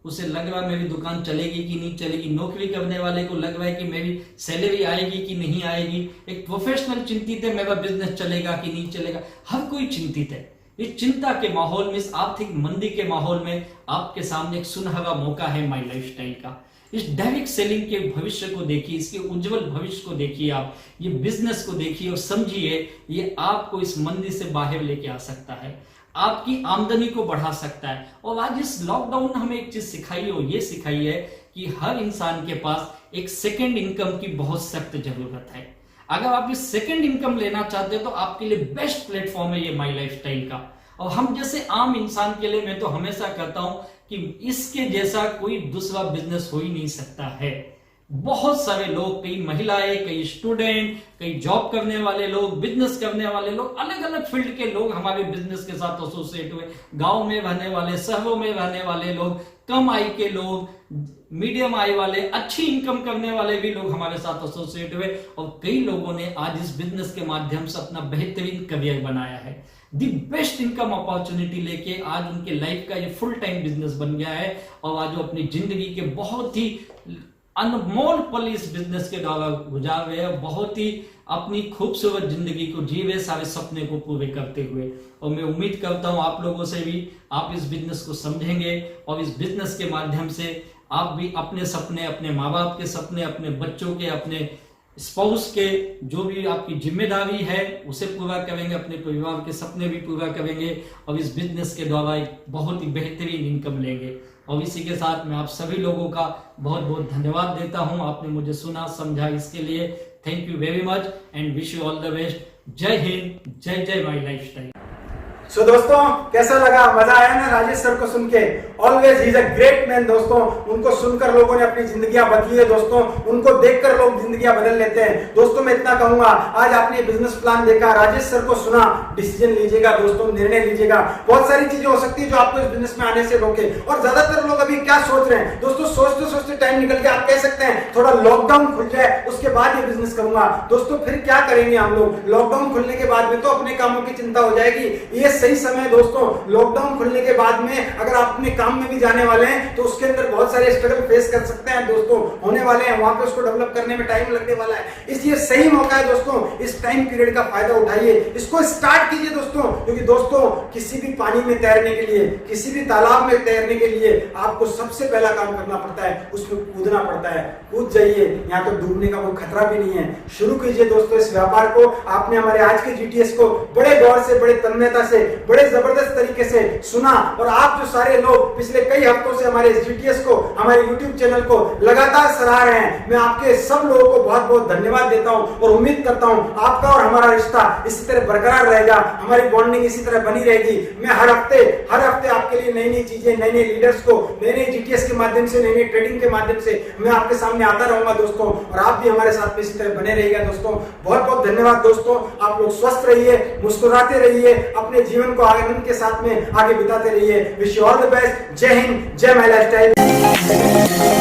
उसे लग रहा है मेरी दुकान चलेगी कि नहीं चलेगी। नौकरी करने वाले को लग रहा है कि मेरी सैलरी आएगी कि नहीं आएगी। एक प्रोफेशनल चिंतित है, मेरा बिजनेस चलेगा कि नहीं चलेगा। हर कोई चिंतित है। इस चिंता के माहौल में, इस आर्थिक मंदी के माहौल में आपके सामने एक सुनहरा मौका है माई लाइफस्टाइल का। इस डायरेक्ट सेलिंग के भविष्य को देखिए, इसके उज्जवल भविष्य को देखिए, आप ये बिजनेस को देखिए और समझिए ये आपको इस मंदी से बाहर लेके आ सकता है, आपकी आमदनी को बढ़ा सकता है। और आज इस लॉकडाउन हमें एक चीज सिखाई हो, ये सिखाई है कि हर इंसान के पास एक सेकेंड इनकम की बहुत सख्त जरूरत है। अगर आप इस सेकेंड इनकम लेना चाहते हो तो आपके लिए बेस्ट प्लेटफॉर्म है ये माई लाइफस्टाइल का। और हम जैसे आम इंसान के लिए मैं तो हमेशा कहता हूं कि इसके जैसा कोई दूसरा बिजनेस हो ही नहीं सकता है। बहुत सारे लोग, कई महिलाएं, कई स्टूडेंट, कई जॉब करने वाले लोग, बिजनेस करने वाले लोग, अलग अलग फील्ड के लोग हमारे बिजनेस के साथ एसोसिएट हुए। गांव में रहने वाले, शहरों में रहने वाले लोग, कम आय के लोग, मीडियम आय वाले, अच्छी इनकम करने वाले भी लोग हमारे साथ एसोसिएट हुए और कई लोगों ने आज इस बिजनेस के माध्यम से अपना बेहतरीन करियर बनाया है। दी बेस्ट इनकम अपॉर्चुनिटी लेके आज उनके लाइफ का ये फुल टाइम बिजनेस बन गया है और आज वो अपनी जिंदगी के बहुत ही अनमोल पल इस बिजनेस के द्वारा गुजार रहे हैं, बहुत ही अपनी खूबसूरत जिंदगी को जी रहे, सारे सपने को पूरे करते हुए। और मैं उम्मीद करता हूं आप लोगों से भी आप इस बिजनेस को समझेंगे और इस बिजनेस के माध्यम से आप भी अपने सपने, अपने माँ बाप के सपने, अपने बच्चों के, अपने स्पाउस के जो भी आपकी जिम्मेदारी है उसे पूरा करेंगे, अपने परिवार के सपने भी पूरा करेंगे और इस बिजनेस के द्वारा एक बहुत ही बेहतरीन इनकम लेंगे। और इसी के साथ मैं आप सभी लोगों का बहुत बहुत धन्यवाद देता हूं। आपने मुझे सुना, समझा, इसके लिए thank you very much and wish you all the best. जय हिंद, जय जय माई लाइफस्टाइल। सो दोस्तों, कैसा लगा? मजा आया ना राजेश सर को सुन के? Always he is a great man दोस्तों। उनको सुनकर लोगों ने अपनी जिंदगियां बदली है दोस्तों, उनको देखकर लोग जिंदगियां बदल लेते हैं दोस्तों। मैं इतना कहूंगा, आज आपने बिजनेस प्लान देखा, राजेश सर को सुना, डिसीजन लीजिएगा दोस्तों, निर्णय लीजिएगा। बहुत सारी चीजें हो सकती है जो आपको इस बिजनेस में आने से रोके। और ज्यादातर लोग अभी क्या सोच रहे हैं दोस्तों? सोचते सोचते टाइम निकल गया। आप कह सकते हैं थोड़ा लॉकडाउन खुल जाए उसके बाद ये बिजनेस करूंगा। दोस्तों फिर क्या करेंगे हम लोग? लॉकडाउन खुलने के बाद में तो अपने कामों की चिंता हो जाएगी। ये सही समय दोस्तों, लॉकडाउन खुलने के बाद में अगर आप अपने काम में भी जाने वाले हैं तो उसके अंदर बहुत सारे स्ट्रगल फेस कर सकते हैं दोस्तों, होने वाले हैं। वहां पे उसको डेवलप करने में टाइम लगने वाला है, इसलिए सही मौका है दोस्तों। इस टाइम पीरियड का फायदा उठाइए, इसको स्टार्ट कीजिए दोस्तों। क्योंकि दोस्तों किसी भी पानी में तैरने के लिए, किसी भी तालाब में तैरने के लिए आपको सबसे पहला काम करना पड़ता है, उसमें कूदना पड़ता है। कूद जाइए, यहाँ तो डूबने का कोई खतरा भी नहीं है। शुरू कीजिए दोस्तों इस व्यापार को। आपने हमारे आज के जीटीएस को बड़े गौर से, बड़े तन्मयता से बड़े जबरदस्त तरीके से सुना और आप जो सारे लोग पिछले कई हफ्तों से हमारे जीटीएस को, हमारे यूट्यूब चैनल को लगातार सराह रहे हैं, मैं आपके सब लोगों को बहुत बहुत धन्यवाद देता हूं और उम्मीद करता हूं आपका और हमारा रिश्ता इसी तरह बरकरार रहेगा, हमारी बॉन्डिंग इसी तरह बनी रहेगी। मैं हर हफ्ते आपके लिए नई नई चीजें, नए नए लीडर्स को, नए नए जीटीएस के माध्यम से, नई नई ट्रेडिंग के माध्यम से मैं आपके सामने आता रहूंगा दोस्तों, और आप भी हमारे साथ में इसी तरह बने रहिएगा दोस्तों। बहुत बहुत धन्यवाद दोस्तों। आप लोग स्वस्थ रहिए, मुस्कुराते रहिए, अपने जीवन को आनंद के साथ में आगे बिताते रहिए। Wish you all the best. जय हिंद, जय माय लाइफस्टाइल।